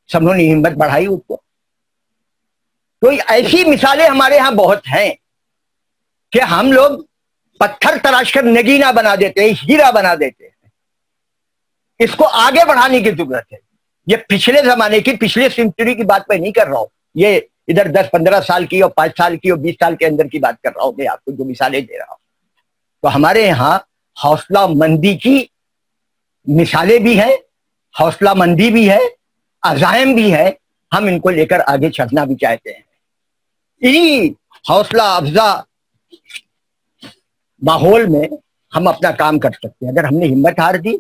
سب نے ہمت بڑھائی اس کو۔ تو ایسی مثالیں ہمارے ہاں بہت ہیں کہ ہم لوگ پتھر تراش کر نگینہ بنا دیتے ہیں، ہیرا بنا دیتے ہیں۔ اس کو آگے بڑھانے کی ضرورت ہے۔ یہ پچھلے زمانے کی، پچھلے سینچری کی بات میں نہیں کر رہا ہوں، یہ ادھر 10-15 سال کی اور 5 سال کی اور 20 سال کے اندر کی بات کر رہا ہوں، میں آپ کو جو مثالیں دے رہا ہوں۔ تو ہمارے یہاں حوصلہ مندی کی مثالیں بھی ہیں، حوصلہ مندی بھی ہے، عزائم بھی ہے، ہم ان کو لے کر آگے چڑھنا بھی چاہتے ہیں۔ انہی حوصلہ افزا ماحول میں ہم اپنا کام کر سکتے ہیں۔ اگر ہم نے ہمت ہار دی،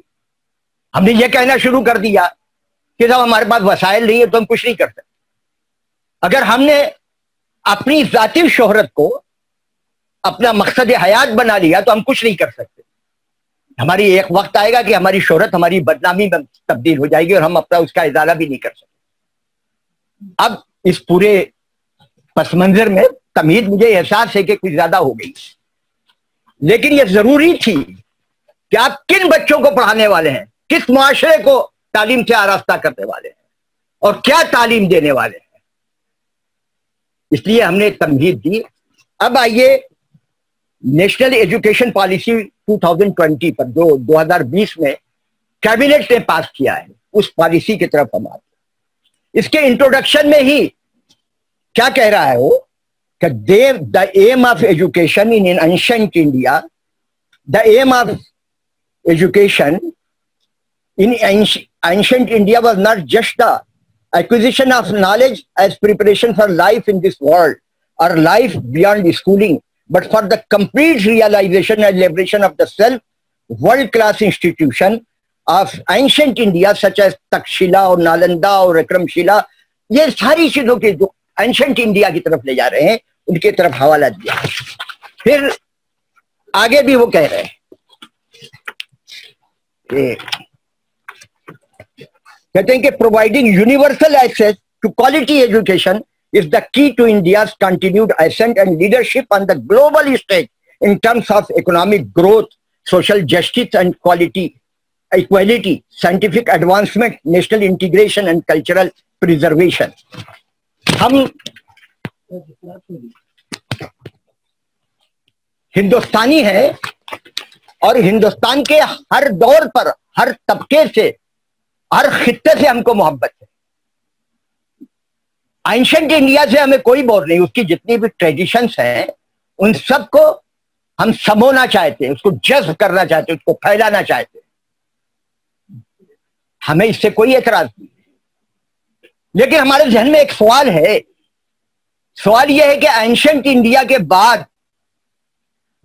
ہم نے یہ کہنا شروع کر دیا کہ صاحب ہمارے پاس وسائل نہیں ہے تو ہم کچھ نہیں کر سکتے، اگر ہم نے اپنی ذاتی شہرت کو اپنا مقصد حیات بنا لیا تو ہم کچھ نہیں کر سکتے۔ ہماری ایک وقت آئے گا کہ ہماری شہرت ہماری بدنامی میں تبدیل ہو جائے گی اور ہم اپنا اس کا ازالہ بھی نہیں کر سکتے۔ اب اس پورے پس منظر میں تمہید مجھے احساس ہے کہ کچھ زیادہ ہو گئی، لیکن یہ ضروری تھی کہ آپ کن بچوں کو پڑھانے والے ہیں، کس معاشرے کو تعلیم سے آراستہ کرنے والے ہیں اور کیا تعلیم دینے والے ہیں۔ اس لیے ہم نے تمہید دی۔ اب آئیے نیشنل ایجوکیشن پالیسی 2020 پر جو 2020 میں کیبنٹ نے پاس کیا ہے، اس پالیسی کی طرف ہم آتے ہیں۔ اس کے انٹروڈکشن میں ہی کیا کہہ رہا ہے وہ کہ the aim of education in ancient India, the aim of education in ancient India was not just the acquisition of knowledge as preparation for life in this world or life beyond schooling, but for the complete realization and liberation of the self, world-class institution of ancient India such as Takshila اور نالندہ اور اکرمشیلا، یہ ساری چیزوں کے جو ancient India کی طرف لے جا رہے ہیں ان کی طرف حوالہ دیا۔ پھر آگے بھی وہ کہہ رہے ہیں کہ کہتے ہیں کہ providing universal access to quality education is the key to India's continued ascent and leadership on the global stage in terms of economic growth, social justice and equality, scientific advancement, national integration and cultural preservation. ہم ہندوستانی ہیں اور ہندوستان کے ہر دور پر، ہر طبقے سے، ہر خطے سے ہم کو محبت ہے۔ اینشنٹ انڈیا سے ہمیں کوئی بور نہیں، اس کی جتنی بھی ٹریڈیشنز ہیں ان سب کو ہم سمونا چاہتے ہیں، اس کو جذب کرنا چاہتے ہیں، اس کو پھیلانا چاہتے ہیں۔ ہمیں اس سے کوئی اعتراض نہیں، لیکن ہمارے ذہن میں ایک سوال ہے۔ سوال یہ ہے کہ اینشنٹ انڈیا کے بعد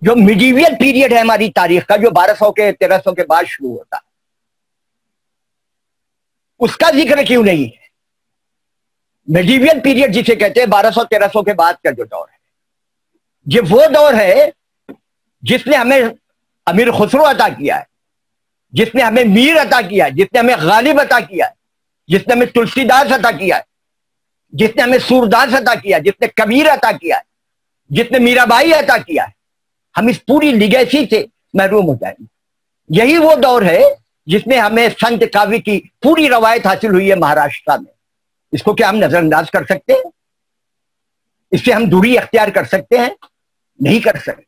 جو میڈیول پیریڈ ہے ہماری تاریخ کا، جو 1200 کے 1300 کے بعد شروع ہوتا ہے، اس کا ذکر کیوں نہیں ہے؟ میڈیول پیریڈ جسے کہتے ہیں 1200-1300 کے بعد کا جو دور ہے، یہ وہ دور ہے جس نے ہمیں امیر خسرو عطا کیا ہے، جس نے ہمیں میر عطا کیا ہے، جس نے ہمیں غالب عطا کیا ہے، جس نے ہمیں تلسی داس عطا کیا ہے، جس نے ہمیں سورداس عطا کیا ہے، جس نے کبیر عطا کیا ہے، جس نے میرا بائی عطا کیا ہے، ہم اس پوری لیگیسی سے محروم ہو جائیں گے۔ یہی وہ دور ہے جس میں ہمیں سنت کاوی کی پوری روایت حاصل ہوئی ہے مہاراشٹر میں۔ اس کو کیا ہم نظر انداز کر سکتے ہیں؟ اس سے ہم دوری اختیار کر سکتے ہیں؟ نہیں کر سکتے۔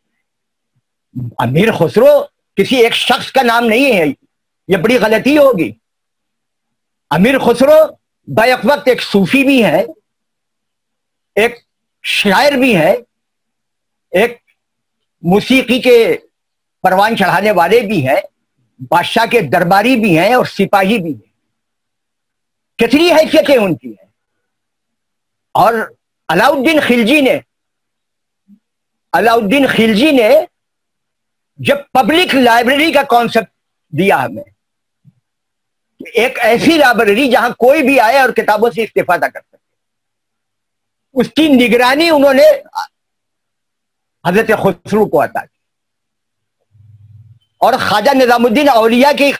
امیر خسرو کسی ایک شخص کا نام نہیں ہے، یہ بڑی غلطی ہوگی۔ امیر خسرو بیک وقت ایک صوفی بھی ہے، ایک شاعر بھی ہے، ایک موسیقی کے پروان چڑھانے والے بھی ہیں، بادشاہ کے درباری بھی ہیں اور سپاہی بھی ہیں۔ کتنی حیثیتیں ان کی ہیں۔ اور علاؤالدین خلجی نے جب پبلک لائبریری کا کانسیپٹ دیا ہمیں، ایک ایسی لائبریری جہاں کوئی بھی آئے اور کتابوں سے استفادہ کر سکے، اس کی نگرانی انہوں نے حضرت خسرو کو عطا کی۔ اور خواجہ نظام الدین اولیاء کی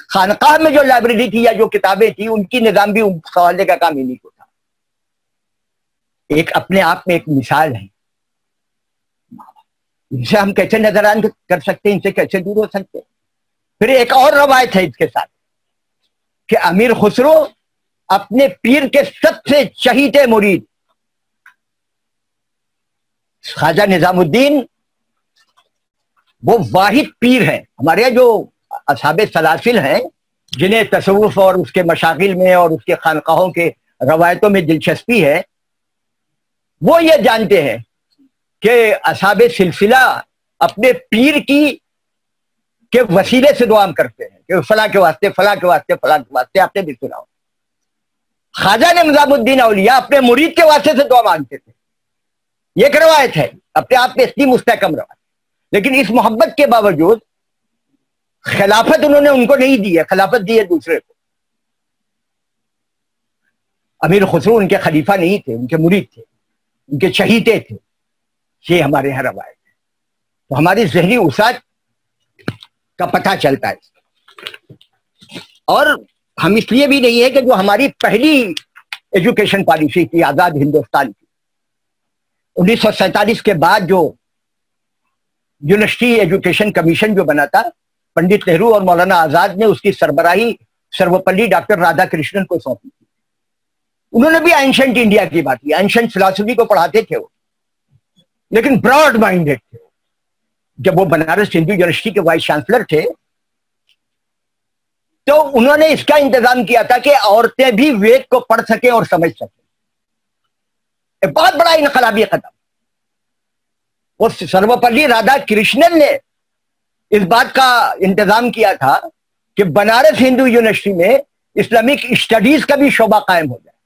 خانقاہ میں جو لائبریری تھی یا جو کتابیں تھی، ان کی نظام بھی ان سنبھالنے کا کام انہیں کو تھا۔ ایک اپنے آپ میں ایک مثال ہے۔ ان سے ہم کیسے نظران کر سکتے ہیں، ان سے کیسے دور ہو سکتے ہیں؟ پھر ایک اور روایت ہے اس کے ساتھ کہ امیر خسرو اپنے پیر کے سب سے چہیتے مرید خواجہ نظام الدین، وہ واحد پیر ہیں ہمارے یہاں جو اصحاب سلاسل ہیں، جنہیں تصوف اور اس کے مشاغل میں اور اس کے خانقاہوں کے روایتوں میں دلچسپی ہے، وہ یہ جانتے ہیں کہ اصحاب سلسلہ اپنے پیر کے وسیلے سے دعا کرتے ہیں کہ فلاں کے واسطے، فلاں کے واسطے، فلاں کے واسطے۔ آپ نے بھی سنا ہو خواجہ نظام الدین اولیاء اپنے مرید کے واسطے سے دعا مانگتے تھے۔ یہ ایک روایت ہے، اپنے آپ میں اتنی مستحکم روایت، لیکن اس محبت کے باوجود خلافت انہوں نے ان کو نہیں دی ہے، خلافت دی ہے دوسرے کو۔ امیر خسرو ان کے خلیفہ نہیں تھے، ان کے مرید تھے، ان کے چہیتے تھے۔ یہ ہمارے یہاں روایت ہے، تو ہماری ذہنی وسعت کا پتہ چلتا ہے۔ اور ہم اس لیے بھی نہیں ہے کہ جو ہماری پہلی ایجوکیشن پالیسی تھی آزاد ہندوستان کی، 1947 کے بعد جو یونیورسٹی ایجوکیشن کمیشن جو بنا تھا، پنڈت نہرو اور مولانا آزاد نے اس کی سربراہی سروپلی ڈاکٹر رادھا کرشنن کو سونپی تھی۔ انہوں نے بھی اینشنٹ انڈیا کی بات کی، اینشنٹ فلاسفی کو پڑھاتے تھے وہ، لیکن براڈ مائنڈیڈ تھے۔ جب وہ بنارس ہندو یونیورسٹی کے وائس چانسلر تھے تو انہوں نے اس کا انتظام کیا تھا کہ عورتیں بھی وید کو پڑھ سکیں اور سمجھ سکیں۔ ایک بہت بڑا انقلابی قدم۔ وہ سروپلی رادھا کرشنن نے اس بات کا انتظام کیا تھا کہ بنارس ہندو یونیورسٹی میں اسلامک اسٹڈیز کا بھی شعبہ قائم ہو جائے،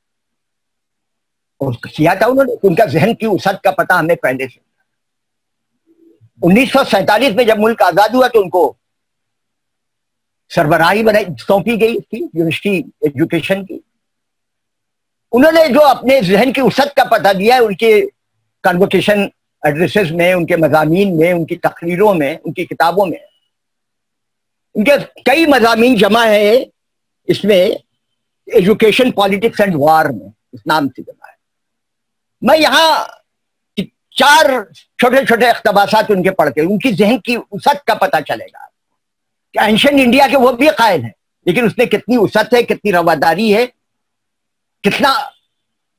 اور کیا تھا انہوں نے۔ ان کا ذہن کی وسعت کا پتہ ہمیں پہلے سے۔ 1947 میں جب ملک آزاد ہوا تو ان کو سربراہی سونپی گئی تھی یونیورسٹی ایجوکیشن کی۔ انہوں نے جو اپنے ذہن کی وسعت کا پتہ دیا ہے، ان کے کنووکیشن ایڈریسز میں، ان کے مضامین میں، ان کی تقریروں میں، ان کی کتابوں میں، ان کے کئی مضامین جمع ہیں اس میں، ایجوکیشن پالیٹکس اینڈ وار میں، اس نام سے جمع ہے۔ میں یہاں 4 چھوٹے چھوٹے اقتباسات ان کے پڑھتے ہیں، ان کی ذہن کی وسعت کا پتہ چلے گا کہ اینشنٹ انڈیا کے وہ بھی قائل ہیں، لیکن اس میں کتنی وسعت ہے، کتنی رواداری ہے، کتنا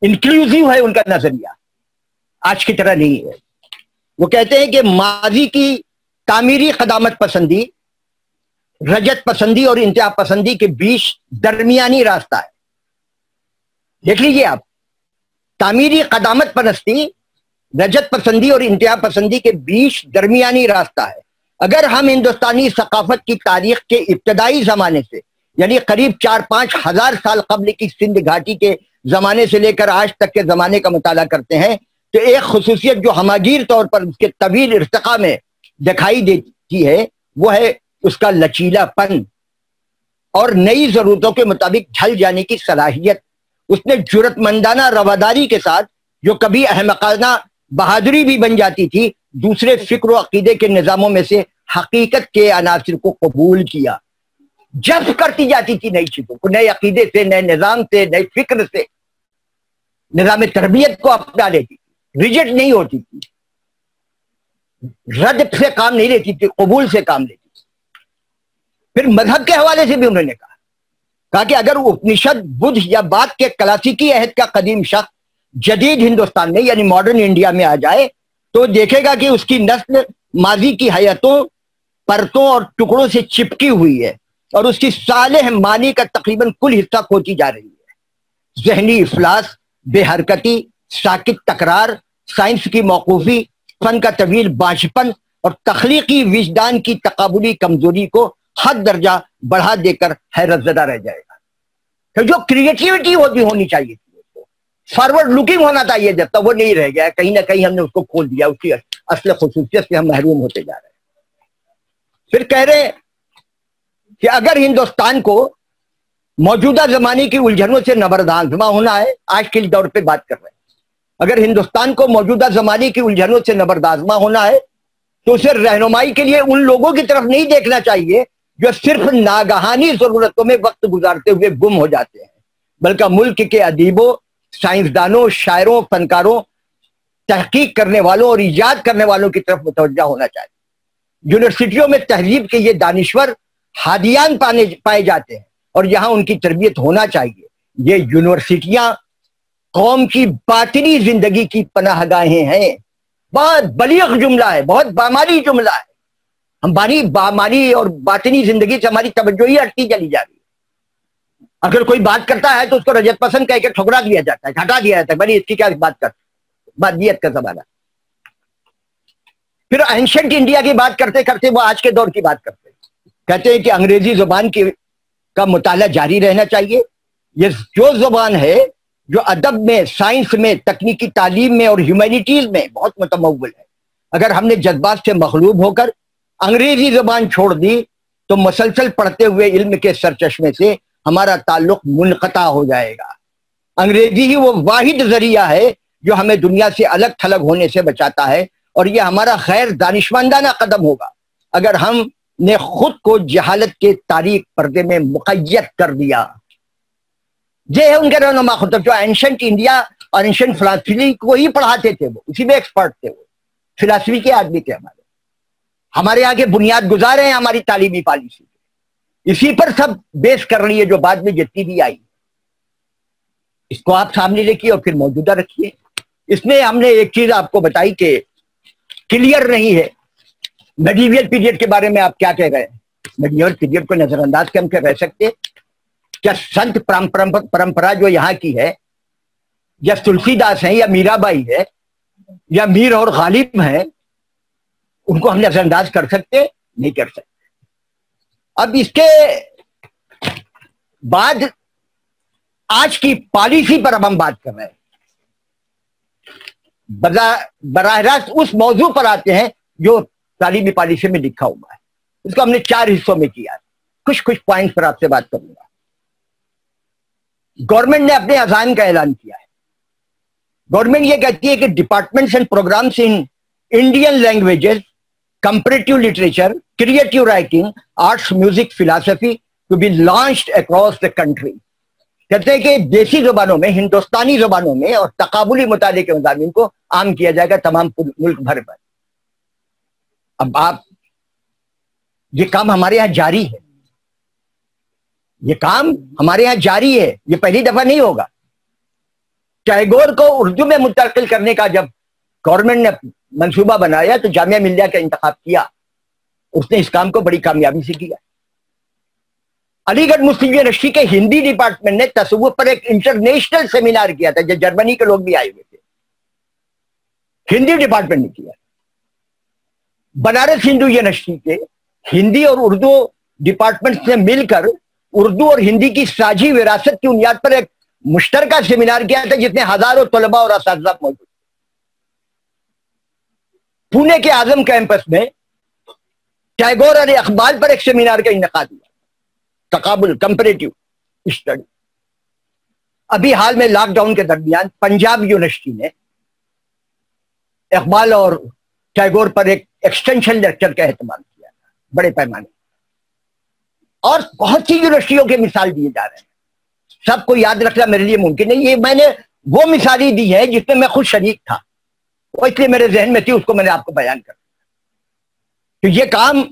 انکلوزیو ہے ان کا نظریہ، آج کی طرح نہیں ہے۔ وہ کہتے ہیں کہ ماضی کی تعمیری قدامت پسندی، رجت پسندی اور انتہا پسندی کے بیچ درمیانی راستہ ہے۔ دیکھ لیجیے آپ، تعمیری قدامت پرستی، رجت پسندی اور انتہا پسندی کے بیچ درمیانی راستہ ہے۔ اگر ہم ہندوستانی ثقافت کی تاریخ کے ابتدائی زمانے سے، یعنی قریب 4-5 ہزار سال قبل کی سندھ گھاٹی کے زمانے سے لے کر آج تک کے زمانے کا مطالعہ کرتے ہیں، تو ایک خصوصیت جو ہماگیر طور پر اس کے طویل ارتقاء میں دکھائی دیتی ہے، وہ ہے اس کا لچیلا پن اور نئی ضرورتوں کے مطابق ڈھل جانے کی صلاحیت۔ اس نے جرأت مندانہ رواداری کے ساتھ، جو کبھی احمقانہ بہادری بھی بن جاتی تھی، دوسرے فکر و عقیدے کے نظاموں میں سے حقیقت کے عناصر کو قبول کیا۔ جذب کرتی جاتی تھی نئی چیزوں کو، نئے عقیدے سے، نئے نظام سے، نئے فکر سے، نظام تربیت کو اپنا لیتی تھی، ریجیکٹ نہیں ہوتی تھی، رد سے کام نہیں لیتی تھی، قبول سے کام لیتی تھی۔ پھر مذہب کے حوالے سے بھی انہوں نے کہا کہ اگر اپنشد، بدھ یا بعد کے کلاسیکی عہد کا قدیم شخص جدید ہندوستان میں یعنی ماڈرن انڈیا میں آ جائے تو دیکھے گا کہ اس کی نسل ماضی کی حیاتوں، پرتوں اور ٹکڑوں سے چپکی ہوئی ہے اور اس کی صالح معنی کا تقریباً کل حصہ کھوتی جا رہی ہے۔ ذہنی افلاس، بے حرکتی، ساکت تکرار، سائنس کی موقوفی، فن کا طویل بانجھپن اور تخلیقی وجدان کی تقابلی کمزوری کو حد درجہ بڑھا دے کر حیرت زدہ رہ جائے گا۔ تو جو کریٹیوٹی ہونی چاہیے تھی، فارورڈ لوکنگ ہونا چاہیے، جب تک وہ نہیں رہ گیا، کہیں نہ کہیں ہم نے اس کو کھول دیا، اس کی اصل خصوصیت سے ہم محروم ہوتے جا رہے ہیں۔ پھر کہہ رہے کہ اگر ہندوستان کو موجودہ زمانے کی الجھنوں سے نبردازمہ ہونا ہے، آج کے دور پہ بات کر رہے ہیں، اگر ہندوستان کو موجودہ زمانے کی الجھنوں سے نبردازمہ ہونا ہے تو اسے رہنمائی کے لیے ان لوگوں کی طرف نہیں دیکھنا چاہیے جو صرف ناگہانی ضرورتوں میں وقت گزارتے ہوئے گم ہو جاتے ہیں، بلکہ ملک کے ادیبوں، سائنسدانوں، شاعروں، فنکاروں، تحقیق کرنے والوں اور ایجاد کرنے والوں کی طرف متوجہ ہونا چاہیے۔ یونیورسٹیوں میں تہذیب کے یہ دانشور ہادیان پائے جاتے ہیں اور یہاں ان کی تربیت ہونا چاہیے۔ یہ یونیورسٹیاں قوم کی باطنی زندگی کی پناہ گاہیں ہیں۔ بہت بلیغ جملہ ہے، بہت بامانی جملہ ہے۔ ہم بامانی اور باطنی زندگی سے ہماری توجہ ہی ہٹتی چلی جا رہی ہے۔ اگر کوئی بات کرتا ہے تو اس کو رجت پسند کہہ کے ٹھکرا دیا جاتا ہے، ہٹا دیا جاتا ہے، بھائی اس کی کیا بات کرتے، بادیت کا زمانہ۔ پھر اینشنٹ انڈیا کی بات کرتے کرتے وہ آج کے دور کی بات کرتے ہیں، کہتے ہیں کہ انگریزی زبان کا مطالعہ جاری رہنا چاہیے۔ یہ جو زبان ہے جو ادب میں، سائنس میں، تکنیکی تعلیم میں اور ہیومینٹیز میں بہت متمول ہے، اگر ہم نے جذبات سے مغلوب ہو کر انگریزی زبان چھوڑ دی تو مسلسل پڑھتے ہوئے علم کے سرچشمے سے ہمارا تعلق منقطع ہو جائے گا۔ انگریزی ہی وہ واحد ذریعہ ہے جو ہمیں دنیا سے الگ تھلگ ہونے سے بچاتا ہے، اور یہ ہمارا غیر دانشمندانہ قدم ہوگا اگر ہم نے خود کو جہالت کے تاریک پردے میں مقید کر دیا۔ یہ ہے ان کے رہنما خطب، جو اینشنٹ انڈیا اور اینشنٹ فلسفی کو ہی پڑھاتے تھے، وہ اسی میں ایکسپرٹ تھے، وہ فلسفی کے آدمی تھے، ہمارے یہاں کے بنیاد گزار ہیں ہماری تعلیمی پالیسی، اسی پر سب بیس کر رہی ہے جو بعد میں جتنی بھی آئی۔ اس کو آپ سامنے رکھیے اور پھر موجودہ رکھیے۔ اس میں ہم نے ایک چیز آپ کو بتائی کہ کلیئر نہیں ہے میڈیول پیریڈ کے بارے میں آپ کیا کہہ رہے ہیں۔ میڈیول پیریڈ کو نظر انداز کے ہم کیا کہہ سکتے؟ کیا سنت پرمپرا جو یہاں کی ہے، یا تلسی داس ہیں، یا میرا بائی ہے، یا میر اور غالب ہیں، ان کو ہم نظر انداز کر سکتے؟ نہیں کر سکتے۔ اب اس کے بعد آج کی پالیسی پر اب ہم بات کر رہے ہیں، براہ راست اس موضوع پر آتے ہیں جو تعلیمی پالیسی میں لکھا ہوا ہے۔ اس کو ہم نے 4 حصوں میں کیا ہے، کچھ پوائنٹس پر آپ سے بات کروں گا۔ گورنمنٹ نے اپنے عزائم کا اعلان کیا ہے۔ گورنمنٹ یہ کہتی ہے کہ departments and programmes in Indian languages, comparative literature, creative writing, arts, music, philosophy to be launched across the country۔ کہتے ہیں کہ دیسی زبانوں میں، ہندوستانی زبانوں میں اور تقابلی مطالعے کے مضامین کو عام کیا جائے گا تمام ملک بھر پر۔ اب یہ کام ہمارے یہاں جاری ہے، یہ کام ہمارے یہاں جاری ہے، یہ پہلی دفعہ نہیں ہوگا۔ ٹیگور کو اردو میں منتقل کرنے کا جب گورنمنٹ نے منصوبہ بنایا تو جامعہ ملیہ کا انتخاب کیا، اس نے اس کام کو بڑی کامیابی سے کیا۔ علی گڑھ مسلم یونیورسٹی کے ہندی ڈپارٹمنٹ نے تصوف پر ایک انٹرنیشنل سیمینار کیا تھا، جو جرمنی کے لوگ بھی آئے ہوئے تھے، ہندی ڈپارٹمنٹ نے کیا۔ بنارس ہندو یونیورسٹی کے ہندی اور اردو ڈپارٹمنٹ نے مل کر اردو اور ہندی کی ساجھی وراثت کی بنیاد پر ایک مشترکہ سیمینار کیا تھا، جس میں ہزاروں طلباء اور اساتذہ موجود۔ پونے کے اعظم کیمپس میں ٹیگور اور اقبال پر ایک سیمینار کا انعقاد ہوا، تقابل، کمپریٹیو اسٹڈی۔ ابھی حال میں لاک ڈاؤن کے درمیان پنجاب یونیورسٹی نے اقبال اور ٹیگور پر ایک ایکسٹینشن لیکچر کا اہتمام کیا تھا بڑے پیمانے۔ اور بہت سی یونیورسٹیوں کے مثال دیے جا رہے ہیں. سب کو یاد رکھنا میرے لیے ممکن نہیں. یہ میں نے وہ مثالیں دی ہیں جس میں میں خود شریک تھا, وہ اس لیے میرے ذہن میں تھی, اس کو میں نے آپ کو بیان کر دیا. تو یہ کام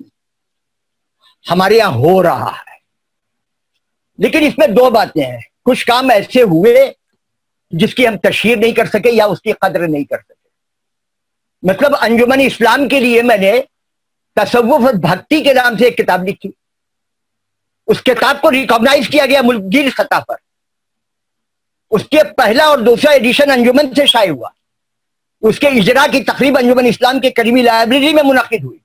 ہمارے یہاں ہو رہا ہے, لیکن اس میں دو باتیں ہیں. کچھ کام ایسے ہوئے جس کی ہم تشہیر نہیں کر سکے یا اس کی قدر نہیں کر سکے. مطلب انجمن اسلام کے لیے میں نے تصوف اور بھکتی کے نام سے ایک کتاب لکھی. اس کتاب کو ریکگنائز کیا گیا ملک گیر سطح پر. اس کے پہلا اور دوسرا ایڈیشن انجمن سے شائع ہوا. اس کے اجرا کی تقریب انجمن اسلام کے کریمی لائبریری میں منعقد ہوئی,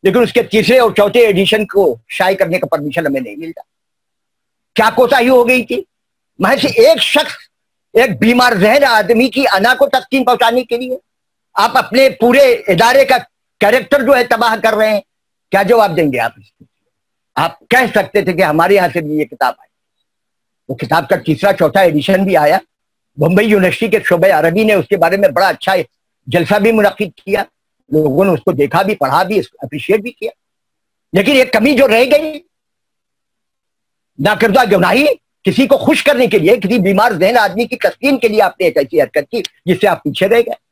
لیکن اس کے تیسرے اور چوتھے ایڈیشن کو شائع کرنے کا پرمیشن ہمیں نہیں ملتا. کیا کوتاہی ہو گئی تھی؟ محض ایک شخص, ایک بیمار ذہن آدمی کی انا کو تسکین پہنچانے کے لیے آپ اپنے پورے ادارے کا کیریکٹر جو ہے تباہ کر رہے ہیں. کیا جواب دیں گے آپ اس کو؟ آپ کہہ سکتے تھے کہ ہمارے یہاں سے بھی یہ کتاب آئی. وہ کتاب کا تیسرا چوتھا ایڈیشن بھی آیا. بمبئی یونیورسٹی کے شعبہ عربی نے اس کے بارے میں بڑا اچھا جلسہ بھی منعقد کیا. لوگوں نے اس کو دیکھا بھی, پڑھا بھی, اپریشیٹ بھی کیا. لیکن ایک کمی جو رہ گئی, ناکردہ گناہی, کسی کو خوش کرنے کے لیے, کسی بیمار ذہن آدمی کی تسکین کے لیے آپ نے ایک ایسی حرکت کی جس سے آپ پیچھے رہ گئے.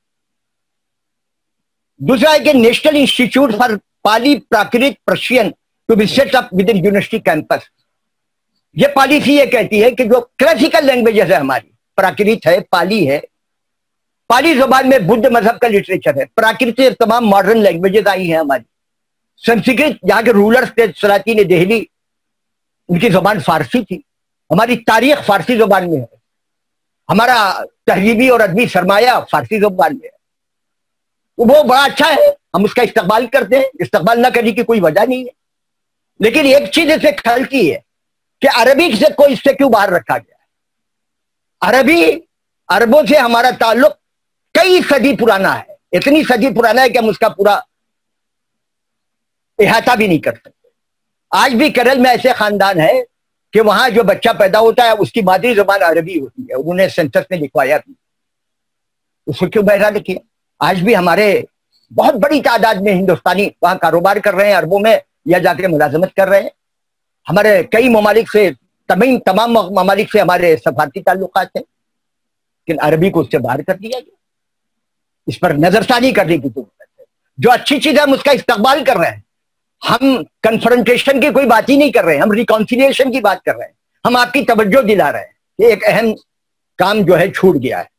دوسرا ہے کہ national institute for Pali Prakrit Persian to be set up within university campus. یہ پالیسی یہ کہتی ہے کہ جو کلاسیکل لینگویجز ہے ہماری, پراکرت ہے, پالی ہے, پالی زبان میں بدھ مذہب کا لٹریچر ہے. پراکرت سے تمام ماڈرن لینگویجز آئی ہیں ہماری. سنسکرت یہاں کے رولرز تھے, سلاطین دہلی, ان کی زبان فارسی تھی. ہماری تاریخ فارسی زبان میں ہے. ہمارا تہذیبی اور ادبی سرمایہ فارسی زبان میں ہے. وہ بڑا اچھا ہے, ہم اس کا استقبال کرتے ہیں, استقبال نہ کرنے کی کوئی وجہ نہیں ہے. لیکن ایک چیز اسے کھلتی ہے کہ عربی سے کوئی اس سے کیوں باہر رکھا گیا ہے. عربوں سے ہمارا تعلق کئی صدی پرانا ہے. اتنی صدی پرانا ہے کہ ہم اس کا پورا احاطہ بھی نہیں کر سکتے. آج بھی کیرل میں ایسے خاندان ہے کہ وہاں جو بچہ پیدا ہوتا ہے اس کی مادری زبان عربی ہوتی ہے. انہوں نے سینسس میں لکھوایا بھی, اس کو کیوں بہرحال کیا. آج بھی ہمارے بہت بڑی تعداد میں ہندوستانی وہاں کاروبار کر رہے ہیں, عربوں میں یا جا کے ملازمت کر رہے ہیں. ہمارے کئی ممالک سے, تمام ممالک سے ہمارے سفارتی تعلقات ہیں, لیکن عربی کو اس سے باہر کر دیا گیا. اس پر نظر ثانی کرنے کی ضرورت ہے. جو اچھی چیز ہے ہم اس کا استقبال کر رہے ہیں. ہم کنفرنٹیشن کی کوئی بات ہی نہیں کر رہے ہیں, ہم ریکانسیلیشن کی بات کر رہے ہیں. ہم آپ کی توجہ دلا رہے ہیں کہ ایک اہم کام جو ہے چھوٹ گیا ہے.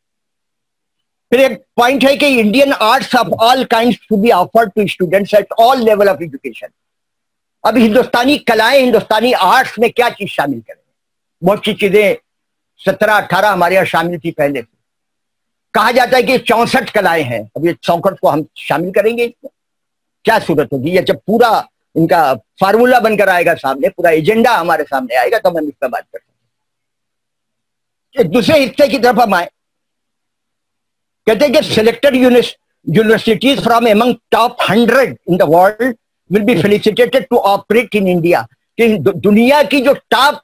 پھر ایک پوائنٹ ہے کہ Indian arts of all kinds to be offered to students at all level of education. اب ہندوستانی کلائیں, ہندوستانی آرٹس میں کیا چیز شامل کریں؟ بہت سی چیزیں 17-18 ہمارے یہاں شامل تھی پہلے سے. کہا جاتا ہے کہ 64 کلائیں ہیں. اب یہ 64 کو ہم شامل کریں گے اس میں کیا صورت ہوگی؟ یا جب پورا ان کا فارمولا بن کر آئے گا سامنے, پورا ایجنڈا ہمارے سامنے آئے گا, تو ہم اس پہ بات کر سکتے ہیں. ایک دوسرے حصے کی طرف ہم آئے, کہتے ہیں کہ selected universities from among top 100 in the world will be felicitated to operate in India. کہ دنیا کی جو ٹاپ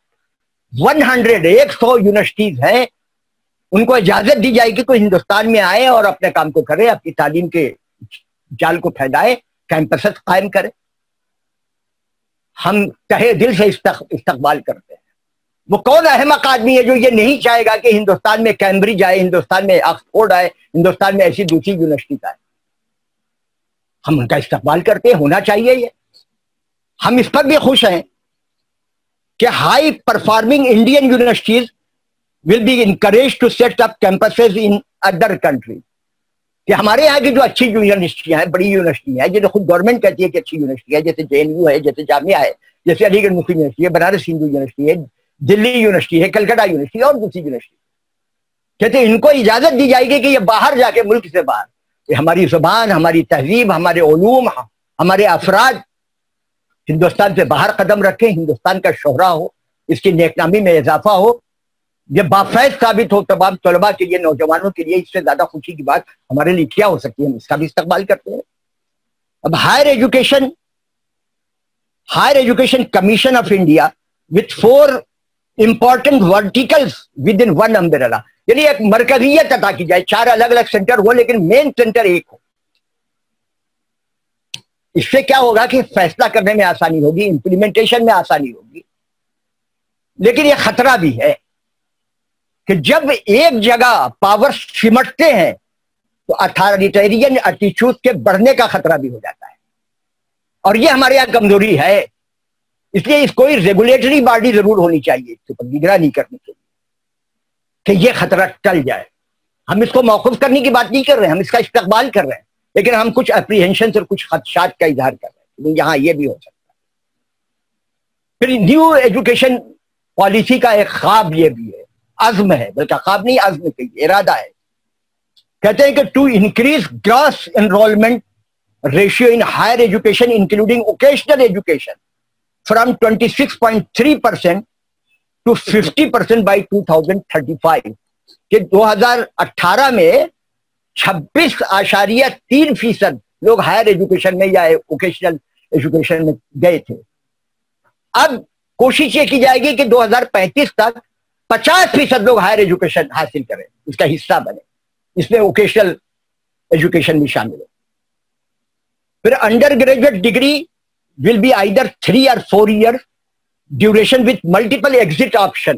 100 یونیورسٹیز ہیں ان کو اجازت دی جائے گی کہ ہندوستان میں آئے اور اپنے کام کو کرے, اپنی تعلیم کے جال کو پھیلائے, کیمپسز قائم کرے. ہم تہے دل سے استقبال کرتے ہیں. وہ کون احمق آدمی ہے جو یہ نہیں چاہے گا کہ ہندوستان میں کیمبرج آئے, ہندوستان میں آکسفورڈ آئے, ہندوستان میں ایسی دوسری یونیورسٹی آئے. ہم ان کا استقبال کرتے ہیں, ہونا چاہیے یہ. ہم اس پر بھی خوش ہیں کہ high performing Indian universities will be encourage to set up campuses in other country. کہ ہمارے یہاں کی جو اچھی یونیورسٹیاں ہیں, بڑی یونیورسٹیاں ہیں, جو خود گورنمنٹ کہتی ہے کہ اچھی یونیورسٹی ہے, جیسے JNU ہے, جیسے جامعہ ہے, جیسے علی گڑھ مسلم یونیورسٹی ہے, بنارس ہندو یونیورسٹی ہے, دلی یونیورسٹی ہے, کلکتہ یونیورسٹی ہے, اور دوسری یونیورسٹی, کہتے ہیں ان کو اجازت دی جائے گی کہ یہ باہر جا کے, ملک سے باہر, کہ ہماری زبان, ہماری تہذیب, ہمارے علوم, ہمارے افراد ہندوستان سے باہر قدم رکھیں, ہندوستان کا شہرہ ہو, اس کی نیک نامی میں اضافہ ہو. یہ بافیض ثابت ہو تمام طلباء کے لیے, نوجوانوں کے لیے. اس سے زیادہ خوشی کی بات ہمارے لیے کیا ہو سکتی ہے؟ ہم اس کا بھی استقبال کرتے ہیں. اب higher education commission of India with 4 important verticals within one umbrella, یعنی ایک مرکزیت عطا کی جائے, 4 الگ الگ سینٹر ہو لیکن مین سینٹر ایک ہو. اس سے کیا ہوگا کہ فیصلہ کرنے میں آسانی ہوگی، امپلیمنٹیشن میں آسانی ہوگی. لیکن یہ خطرہ بھی ہے کہ جب ایک جگہ پاور سمٹتے ہیں تو اتھارٹیرین ایٹیچیوڈ کے بڑھنے کا خطرہ بھی ہو جاتا ہے، اور یہ ہمارے یہاں کمزوری ہے. اس لیے اس کوئی ریگولیٹری باڈی ضرور ہونی چاہیے اس پر نگرانی کرنے کے لیے کہ یہ خطرہ ٹل جائے. ہم اس کو موقوف کرنے کی بات نہیں کر رہے ہیں، ہم اس کا استقبال کر رہے ہیں، لیکن ہم کچھ اپریہنشن اور کچھ خدشات کا اظہار کر رہے ہیں یہاں یہ بھی ہو سکتا ہے. پھر نیو ایجوکیشن پالیسی کا ایک خواب یہ بھی ہے، عزم ہے، بلکہ خواب نہیں عزم کہیے، ارادہ ہے. کہتے ہیں کہ to increase gross enrolment ratio in higher education including vocational education from 26.3% to 50% by 2035 کہ 2018 میں 26.3% لوگ ہائر ایجوکیشن میں یا ووکیشنل ایجوکیشن میں گئے تھے. اب کوشش یہ کی جائے گی کہ 2035 تک 50% لوگ ہائر ایجوکیشن حاصل کریں، اس کا حصہ بنے، اس میں ووکیشنل ایجوکیشن بھی شامل ہے. پھر undergraduate degree will be either 3 or 4 years duration with multiple exit option.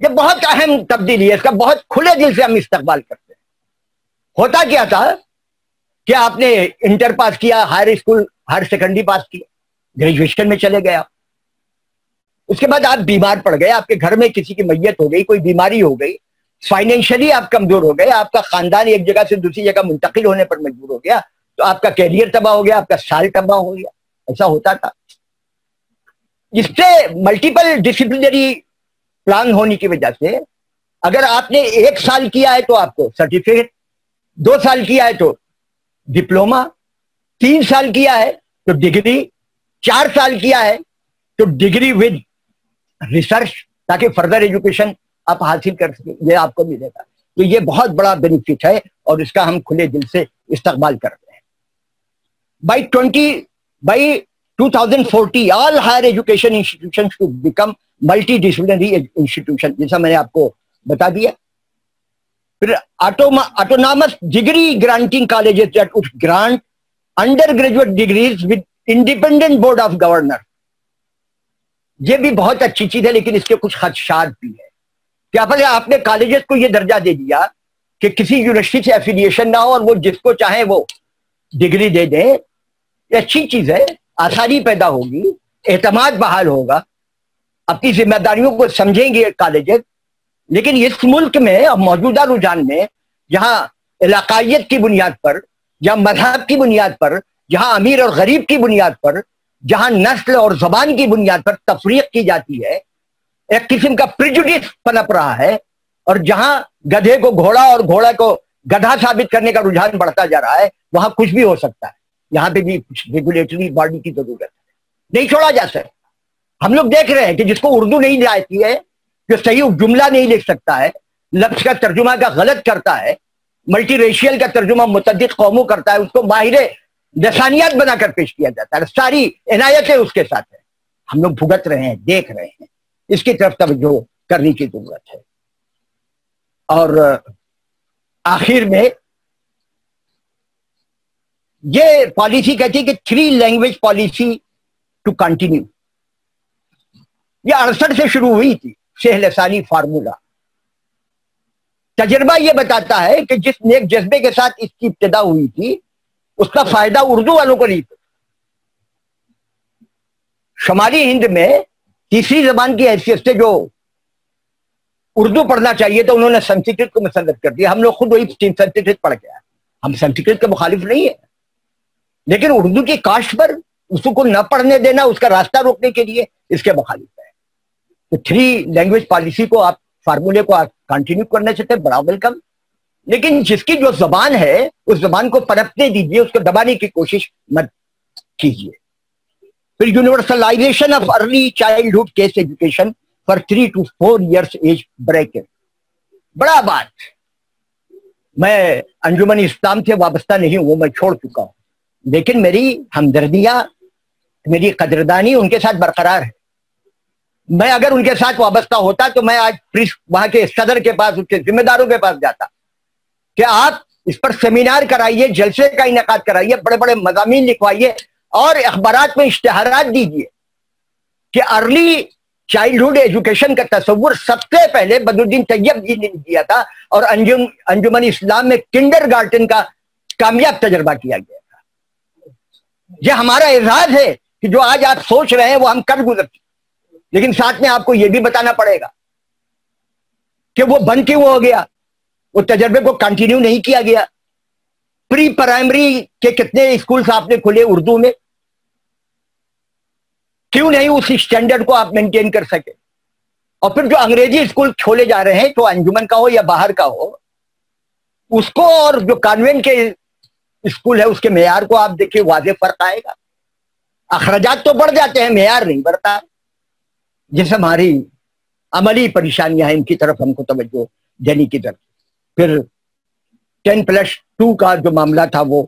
یہ بہت اہم تبدیلی ہے، اس کا بہت کھلے دل سے ہم استقبال کرتے ہیں. ہوتا کیا تھا کہ آپ نے انٹر پاس کیا، ہائر اسکول ہائر سیکنڈری پاس کیا، گریجویشن میں چلے گئے آپ، اس کے بعد آپ بیمار پڑ گئے، آپ کے گھر میں کسی کی میت ہو گئی، کوئی بیماری ہو گئی، فائنینشلی آپ کمزور ہو گئے، آپ کا خاندان ایک جگہ سے دوسری جگہ منتقل ہونے پر مجبور ہو گیا، تو آپ کا کیریئر تباہ ہو گیا، آپ کا سال تباہ ہو گیا. ایسا ہوتا تھا. اس سے ملٹیپل ڈسپلنری پلان ہونے کی وجہ سے اگر آپ نے 1 سال کیا ہے تو آپ کو سرٹیفکیٹ، 2 سال کیا ہے تو ڈپلوما، 3 سال کیا ہے تو ڈگری، 4 سال کیا ہے تو ڈگری ود ریسرچ، تاکہ فردر ایجوکیشن آپ حاصل کر سکیں، یہ آپ کو ملے گا. تو یہ بہت بڑا بینیفٹ ہے اور اس کا ہم کھلے دل سے استقبال کرتے ہیں. By 2040 all higher education institutions to become multidisciplinary institution، جیسا میں نے آپ کو بتا دیا. پھر autonomous degree granting colleges that would grant undergraduate degrees with independent board of governors. یہ بھی بہت اچھی چیز ہے، لیکن اس کے کچھ خدشات بھی ہے. کیا پہلے آپ نے کالجز کو یہ درجہ دے دیا کہ کسی یونیورسٹی سے ایفیلیشن نہ ہو اور وہ جس کو چاہیں وہ ڈگری دے دیں. یہ اچھی چیز ہے، آسانی پیدا ہوگی، اعتماد بحال ہوگا، اپنی ذمہ داریوں کو سمجھیں گے کالجز. لیکن اس ملک میں اب موجودہ رجحان میں جہاں علاقائیت کی بنیاد پر، جہاں مذہب کی بنیاد پر، جہاں امیر اور غریب کی بنیاد پر، جہاں نسل اور زبان کی بنیاد پر تفریق کی جاتی ہے، ایک قسم کا پریجوڈس پنپ رہا ہے، اور جہاں گدھے کو گھوڑا اور گھوڑا کو گدھا ثابت کرنے کا رجحان بڑھتا جا رہا ہے، وہاں کچھ بھی ہو سکتا ہے. یہاں پہ بھی کچھ ریگولیٹری باڈی کی ضرورت ہے، نہیں چھوڑا جا سکتا. ہم لوگ دیکھ رہے ہیں کہ جس کو اردو نہیں آتی ہے، جو صحیح جملہ نہیں لکھ سکتا ہے، لفظ کا ترجمہ کا غلط کرتا ہے، ملٹی ریشیل کا ترجمہ متعدد قوموں کرتا ہے، اس کو ماہر لسانیات بنا کر پیش کیا جاتا ہے، ساری عنایتیں اس کے ساتھ ہیں. ہم لوگ بھگت رہے ہیں، دیکھ رہے ہیں، اس کی طرف توجہ کرنے کی ضرورت ہے. اور آخر میں یہ پالیسی کہتی ہے کہ 3 لینگویج پالیسی ٹو کنٹینیو. یہ 68 سے شروع ہوئی تھی، شہ لسانی فارمولا. تجربہ یہ بتاتا ہے کہ جس نیک جذبے کے ساتھ اس کی ابتدا ہوئی تھی، اس کا فائدہ اردو والوں کو نہیں تھا. شمالی ہند میں تیسری زبان کی حیثیت سے جو اردو پڑھنا چاہیے تو انہوں نے سنسکرت کو مسلط کر دیا. ہم لوگ خود وہی سنسکرت پڑھ کے آئے. ہم سنسکرت کے مخالف نہیں ہیں، لیکن اردو کی کاشت پر اس کو نہ پڑھنے دینا، اس کا راستہ روکنے کے لیے اس کے مخالف ہے. تو 3 لینگویج پالیسی کو آپ، فارمولے کو آپ کنٹینیو کرنا چاہتے ہیں، بڑا ویلکم. لیکن جس کی جو زبان ہے اس زبان کو پنپنے دیجیے، اس کو دبانے کی کوشش مت کیجیے. پھر universalisation of early childhood case education for 3 to 4 years age bracket. بڑا بات. میں انجمن اسلام سے وابستہ نہیں ہوں، وہ میں چھوڑ چکا ہوں، لیکن میری ہمدردیاں، میری قدردانی ان کے ساتھ برقرار ہے. میں اگر ان کے ساتھ وابستہ ہوتا تو میں آج وہاں کے صدر کے پاس، اس کے ذمہ داروں کے پاس جاتا کہ آپ اس پر سیمینار کرائیے, جلسے کا انعقاد کرائیے, بڑے بڑے مضامین لکھوائیے اور اخبارات میں اشتہارات دیجیے کہ ارلی چائلڈہڈ ایجوکیشن کا تصور سب سے پہلے بدرالدین طیب جی نے دیا تھا اور انجمن اسلام میں کنڈر گارٹن کا کامیاب تجربہ کیا گیا تھا. یہ ہمارا اعزاز ہے کہ جو آج آپ سوچ رہے ہیں وہ ہم کر گزر چکے, لیکن ساتھ میں آپ کو یہ بھی بتانا پڑے گا کہ وہ بند کیوں ہو گیا, وہ تجربے کو کنٹینیو نہیں کیا گیا. پری پرائمری کے کتنے اسکولز آپ نے کھلے اردو میں, کیوں نہیں اس اسٹینڈرڈ کو آپ مینٹین کر سکے؟ اور پھر جو انگریزی اسکول کھولے جا رہے ہیں, تو انجمن کا ہو یا باہر کا ہو, اس کو اور جو کانوینٹ کے اسکول ہے اس کے معیار کو آپ دیکھیں, واضح فرق آئے گا. اخراجات تو بڑھ جاتے ہیں, معیار نہیں بڑھتا. جس ہماری عملی پریشانیاں ہیں ان کی طرف ہم کو توجہ دینے کی ضرورت. پھر 10+2 کا جو معاملہ تھا وہ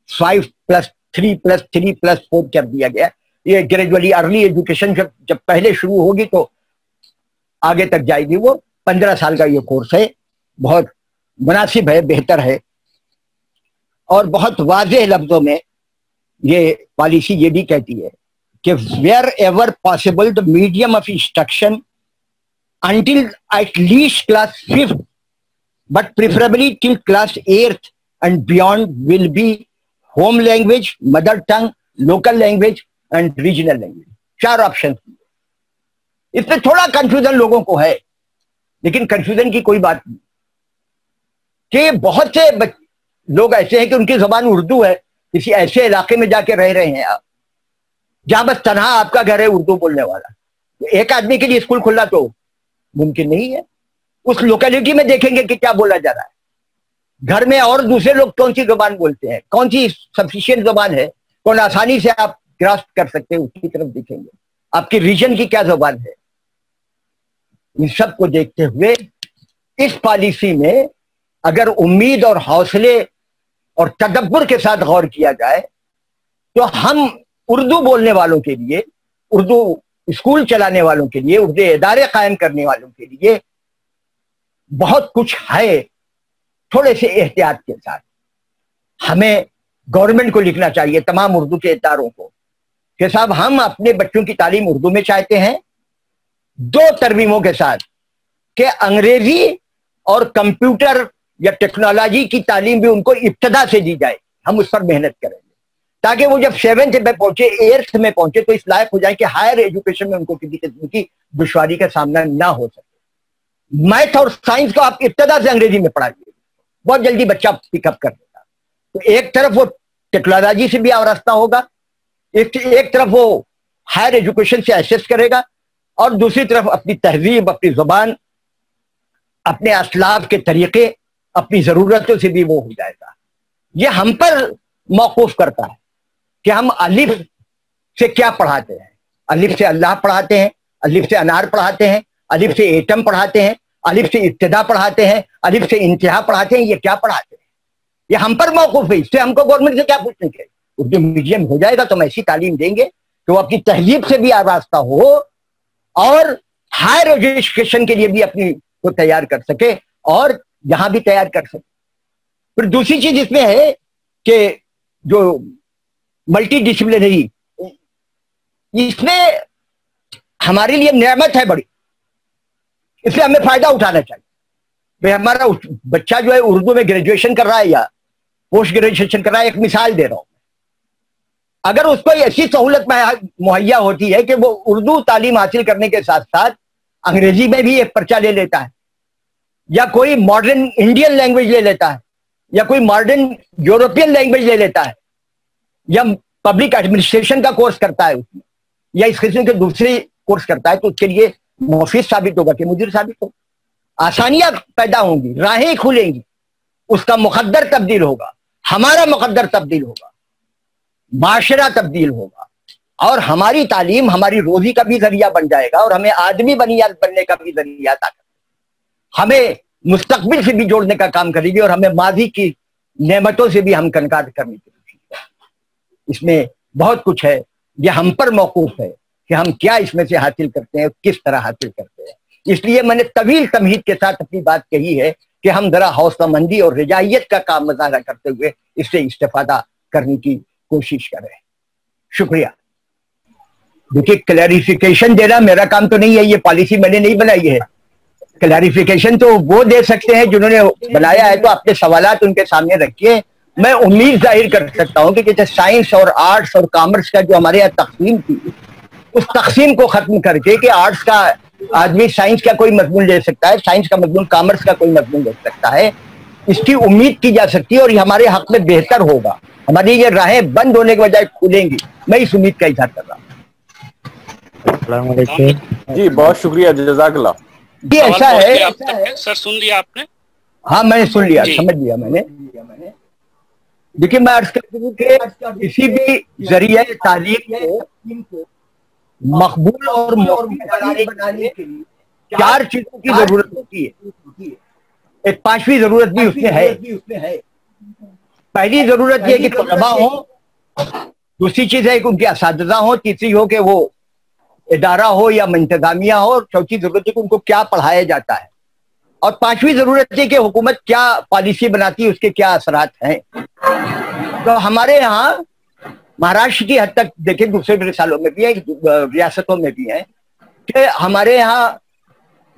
5+3+3+4 کر دیا گیا. یہ گریجولی ارلی ایجوکیشن جب پہلے شروع ہوگی تو آگے تک جائے گی. وہ 15 سال کا یہ کورس ہے, بہت مناسب ہے, بہتر ہے. اور بہت واضح لفظوں میں یہ پالیسی یہ بھی کہتی ہے کہ wherever possible the medium of instruction until at least class 5th but preferably till class 8th and beyond will be home language, mother tongue, local language and regional language. 4 option. اس میں تھوڑا confusion لوگوں کو ہے, لیکن confusion کی کوئی بات نہیں کہ بہت سے لوگ ایسے ہیں کہ ان کی زبان اردو ہے, کسی ایسے علاقے میں جا کے رہ رہے ہیں آپ جہاں بس تنہا آپ کا گھر ہے اردو بولنے والا. ایک آدمی کے لیے اسکول کھلنا تو ممکن نہیں ہے. اس لوکیلٹی میں دیکھیں گے کہ کیا بولا جا رہا ہے, گھر میں اور دوسرے لوگ کون سی زبان بولتے ہیں, کون سی سفیشینٹ زبان ہے, کون آسانی سے آپ گراسپ کر سکتے ہیں, اس کی طرف دیکھیں گے. آپ کی ریجن کی کیا زبان ہے. ان سب کو دیکھتے ہوئے اس پالیسی میں اگر امید اور حوصلے اور تدبر کے ساتھ غور کیا جائے تو ہم اردو بولنے والوں کے لیے, اردو اسکول چلانے والوں کے لیے, اردو ادارے قائم کرنے والوں کے لیے بہت کچھ ہے. تھوڑے سے احتیاط کے ساتھ ہمیں گورنمنٹ کو لکھنا چاہیے, تمام اردو کے اداروں کو, کہ صاحب ہم اپنے بچوں کی تعلیم اردو میں چاہتے ہیں, 2 ترمیموں کے ساتھ, کہ انگریزی اور کمپیوٹر یا ٹیکنالوجی کی تعلیم بھی ان کو ابتدا سے دی جائے. ہم اس پر محنت کریں گے تاکہ وہ جب 7th میں پہنچے, 8th میں پہنچے تو اس لائق ہو جائیں کہ ہائر ایجوکیشن میں ان کو کسی قسم کی دشواری کا سامنا نہ ہو سکے. میتھ اور سائنس کو آپ ابتدا سے انگریزی میں پڑھائیے, بہت جلدی بچہ پک اپ کر دیتا. تو ایک طرف وہ ٹیکنالوجی سے بھی آراستہ ہوگا, ایک طرف وہ ہائر ایجوکیشن سے ایکسس کرے گا, اور دوسری طرف اپنی تہذیب, اپنی زبان, اپنے اسلاف کے طریقے, اپنی ضرورتوں سے بھی وہ ہو جائے گا. یہ ہم پر موقوف کرتا ہے کہ ہم الف سے کیا پڑھاتے ہیں. الف سے اللہ پڑھاتے ہیں, الف سے انار پڑھاتے ہیں, الف سے ایٹم پڑھاتے ہیں, الف سے ابتدا پڑھاتے ہیں, الف سے انتہا پڑھاتے ہیں. یہ کیا پڑھاتے ہیں؟ یہ ہم پر موقوف ہے. اس سے ہم کو گورنمنٹ سے کیا پوچھنے کے. اردو میڈیم ہو جائے گا تو ہم ایسی تعلیم دیں گے کہ وہ اپنی تہذیب سے بھی آراستہ ہو اور ہائر ایجوکیشن کے لیے بھی اپنی کو تیار کر سکے اور یہاں بھی تیار کر سکے. پھر دوسری چیز اس میں ہے کہ جو ملٹی ڈسپلنری, اس میں ہمارے لیے نعمت ہے بڑی, اس سے ہمیں فائدہ اٹھانا چاہیے. بھائی ہمارا بچہ جو ہے اردو میں گریجویشن کر رہا ہے یا پوسٹ گریجویشن کر رہا ہے, ایک مثال دے رہا ہوں, اگر اس کو ایسی سہولت مہیا ہوتی ہے کہ وہ اردو تعلیم حاصل کرنے کے ساتھ ساتھ انگریزی میں بھی ایک پرچہ لے لیتا ہے, یا کوئی ماڈرن انڈین لینگویج لے لیتا ہے, یا کوئی ماڈرن یورپین لینگویج لے لیتا ہے, یا پبلک ایڈمنسٹریشن کا کورس کرتا ہے اس میں, یا اس قسم کے دوسرے کورس کرتا ہے, تو اس کے لیے مفید ثابت ہوگا کہ مدیر ثابت ہوگا. آسانیاں پیدا ہوں گی, راہیں کھلیں گی, اس کا مقدر تبدیل ہوگا, ہمارا مقدر تبدیل ہوگا, معاشرہ تبدیل ہوگا, اور ہماری تعلیم ہماری روزی کا بھی ذریعہ بن جائے گا, اور ہمیں آدمی بننے کا بھی ذریعہ عطا کرے گا, ہمیں مستقبل سے بھی جوڑنے کا کام کرے گی, اور ہمیں ماضی کی نعمتوں سے بھی ہم کنکار کرنے کی کوشش کریں. اس میں بہت کچھ ہے, یہ ہم پر موقوف ہے کہ ہم کیا اس میں سے حاصل کرتے ہیں, کس طرح حاصل کرتے ہیں. اس لیے میں نے طویل تمہید کے ساتھ اپنی بات کہی ہے کہ ہم ذرا حوصلہ مندی اور رجائیت کا کام مظاہرہ کرتے ہوئے اس سے استفادہ کرنے کی کوشش کریں. شکریہ. دیکھیے کلیریفیکیشن دینا میرا کام تو نہیں ہے, یہ پالیسی میں نے نہیں بنائی ہے. کلیریفیکیشن تو وہ دے سکتے ہیں جنہوں نے بنایا ہے, تو اپنے سوالات ان کے سامنے رکھیے. میں امید ظاہر کر سکتا ہوں کہ جیسے سائنس اور آرٹس اور کامرس کا جو ہمارے یہاں تقسیم تھی, اس تقسیم کو ختم کر کے کہ آرٹس کا آدمی سائنس کا کوئی مضمون لے سکتا ہے, سائنس کا مضمون کامرس کا کوئی مضمون لے سکتا ہے, اس کی امید کی جا سکتی ہے اور یہ ہمارے حق میں بہتر ہوگا. ہماری یہ راہیں بند ہونے کے بجائے کھلیں گی. میں اس امید کا اظہار کر رہا ہوں. السلام علیکم. جی بہت شکریہ, جزاک اللہ. جی ایسا ہے سر, سن لیا آپ نے؟ ہاں میں نے سن لیا, سمجھ لیا میں نے. دیکھیے میں عرض کرتا ہوں کہ کسی بھی ذریعہ تعلیم کو مقبول اور بنانے کے لیے 4 چیزوں کی ضرورت ہوتی ہے. ایک 5ویں ضرورت بھی اس میں ہے. پہلی ضرورت یہ کہ طلباء ہوں, دوسری چیز ہے کہ ان کے اساتذہ ہوں, تیسری ہو کہ وہ ادارہ ہو یا انتظامیہ ہو, اور چوتھی ضرورت ہے کہ ان کو کیا پڑھایا جاتا ہے, اور 5ویں ضرورت ہے کہ حکومت کیا پالیسی بناتی ہے, اس کے کیا اثرات ہیں. تو ہمارے یہاں مہاراشٹر کی حد تک دیکھیں, دوسرے رسالوں میں بھی ہے, ریاستوں میں بھی ہے, کہ ہمارے یہاں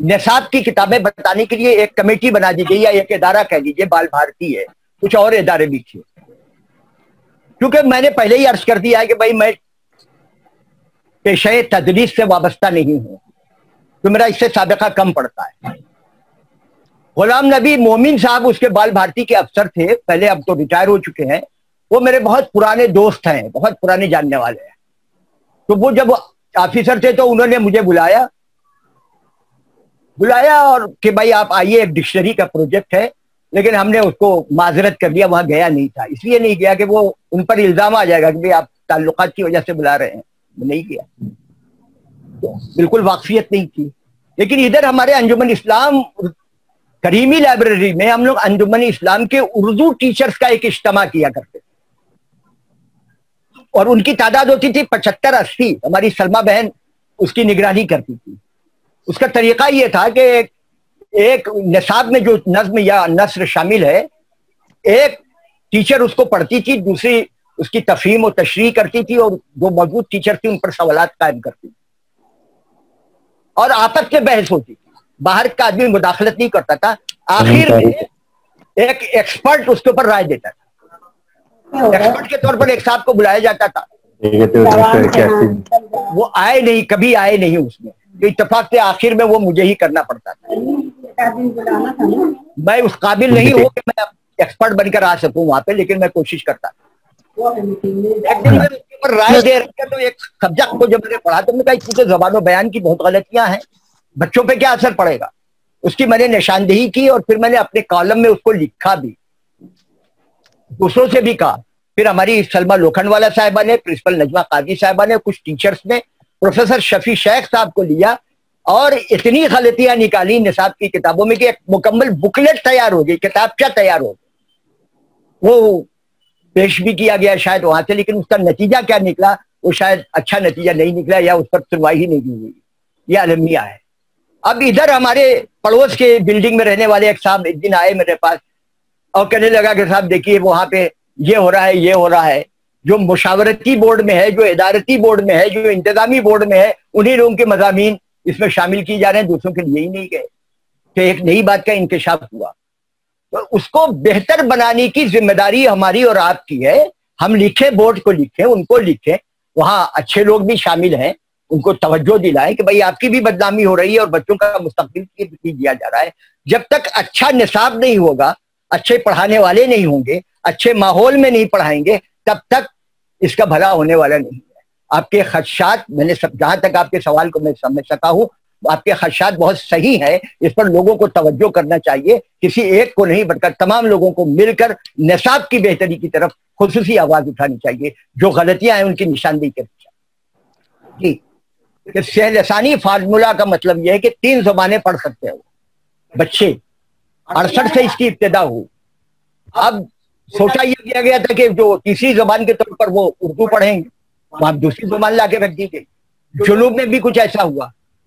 نصاب کی کتابیں بتانے کے لیے ایک کمیٹی بنا دی گئی, یا ایک ادارہ کہہ لیجیے, بال بھارتی ہے, کچھ اور ادارے بھی تھے. کیونکہ میں نے پہلے ہی عرض کر دیا ہے کہ بھائی میں پیشہ تدریس سے وابستہ نہیں ہوں, تو میرا اس سے سابقہ کم پڑتا ہے. غلام نبی مومن صاحب اس کے بال بھارتی کے افسر تھے پہلے, اب تو ریٹائر ہو چکے ہیں. وہ میرے بہت پرانے دوست ہیں, بہت پرانے جاننے والے ہیں. تو وہ جب آفیسر تھے تو انہوں نے مجھے بلایا اور کہ بھائی آپ آئیے, ایک ڈکشنری کا پروجیکٹ ہے. لیکن ہم نے اس کو معذرت کر لیا, وہاں گیا نہیں تھا. اس لیے نہیں گیا کہ وہ ان پر الزام آ جائے گا کہ بھائی آپ تعلقات کی وجہ سے بلا رہے ہیں. نہیں گیا, بالکل واقفیت نہیں تھی. لیکن ادھر ہمارے انجمن اسلام کریمی لائبریری میں ہم لوگ انجمن اسلام کے اردو ٹیچرز کا ایک اجتماع کیا کرتے تھے, اور ان کی تعداد ہوتی تھی 75-80. ہماری سلمہ بہن اس کی نگرانی کرتی تھی. اس کا طریقہ یہ تھا کہ ایک نصاب میں جو نظم یا نثر شامل ہے, ایک ٹیچر اس کو پڑھتی تھی, دوسری اس کی تفہیم و تشریح کرتی تھی, اور جو موجود ٹیچر تھی ان پر سوالات قائم کرتی تھی, اور آپس میں بحث ہوتی تھی. باہر کا آدمی مداخلت نہیں کرتا تھا. آخر میں ایک ایکسپرٹ اس کے اوپر رائے دیتا تھا. ایکسپرٹ کے طور پر ایک صاحب کو بلایا جاتا تھا, وہ آئے نہیں, کبھی آئے نہیں اس میں. جو اتفاق سے آخر میں وہ مجھے ہی کرنا پڑتا تھا. میں اس قابل نہیں ہوں کہ میں ایکسپرٹ بن کر آ سکوں وہاں پہ, لیکن میں کوشش کرتا تھا. ایک دن میں اس کے اوپر رائے دے رہا تو ایک سبجیکٹ کو جب میں نے پڑھا تو میں نے کہا اس کی زبان و بیان کی بہت غلطیاں ہیں, بچوں پہ کیا اثر پڑے گا. اس کی میں نے نشاندہی کی, اور پھر میں نے اپنے کالم میں اس کو لکھا بھی, دوسروں سے بھی کہا. پھر ہماری سلمہ لوکھنڈوالا صاحبہ نے, پرنسپل نجمہ قاضی صاحبہ نے, کچھ ٹیچرز نے, پروفیسر شفیع شیخ صاحب کو لیا, اور اتنی غلطیاں نکالی نصاب کی کتابوں میں کہ ایک مکمل بکلیٹ تیار ہو گئی, کتابچہ تیار ہو گئی. وہ پیش بھی کیا گیا شاید وہاں سے, لیکن اس کا نتیجہ کیا نکلا وہ شاید اچھا نتیجہ نہیں نکلا, یا اس پر سنوائی ہی نہیں ہوئی. یہ المیہ ہے. اب ادھر ہمارے پڑوس کے بلڈنگ میں رہنے والے ایک صاحب ایک دن آئے میرے پاس, اور کہنے لگا کہ صاحب دیکھیے وہاں پہ یہ ہو رہا ہے, یہ ہو رہا ہے. جو مشاورتی بورڈ میں ہے, جو ادارتی بورڈ میں ہے, جو انتظامی بورڈ میں ہے, انہی لوگوں کے مضامین اس میں شامل کیے جا رہے ہیں, دوسروں کے لیے ہی نہیں گئے. کہ ایک نئی بات کا انکشاف ہوا. تو اس کو بہتر بنانے کی ذمہ داری ہماری اور آپ کی ہے. ہم لکھیں, بورڈ کو لکھیں, ان کو لکھیں, وہاں اچھے لوگ بھی شامل ہیں, ان کو توجہ دلائیں کہ بھائی آپ کی بھی بدنامی ہو رہی ہے اور بچوں کا مستقبل بھی دیا جا رہا ہے. جب تک اچھا نصاب نہیں ہوگا, اچھے پڑھانے والے نہیں ہوں گے, اچھے ماحول میں نہیں پڑھائیں گے, تب تک اس کا بھلا ہونے والا نہیں ہے. آپ کے خدشات, میں نے جہاں تک آپ کے سوال کو میں سمجھ سکا ہوں, آپ کے خدشات بہت صحیح ہیں. اس پر لوگوں کو توجہ کرنا چاہیے, کسی ایک کو نہیں بلکہ تمام لوگوں کو مل کر نصاب کی بہتری کی طرف خصوصی آواز اٹھانی چاہیے. جو غلطیاں ہیں ان کی نشاندہی کرنی چاہیے. جی, کہ سہ لسانی فارمولہ کا مطلب یہ ہے کہ 3 زبانیں پڑھ سکتے ہو بچے. 68 سے اس کی ابتدا ہو. اب سوچا یہ کیا گیا تھا کہ جو تیسری زبان کے طور پر وہ اردو پڑھیں گے, وہاں دوسری زبان لا کے رکھ دی گئی. جنوب میں بھی کچھ ایسا ہوا.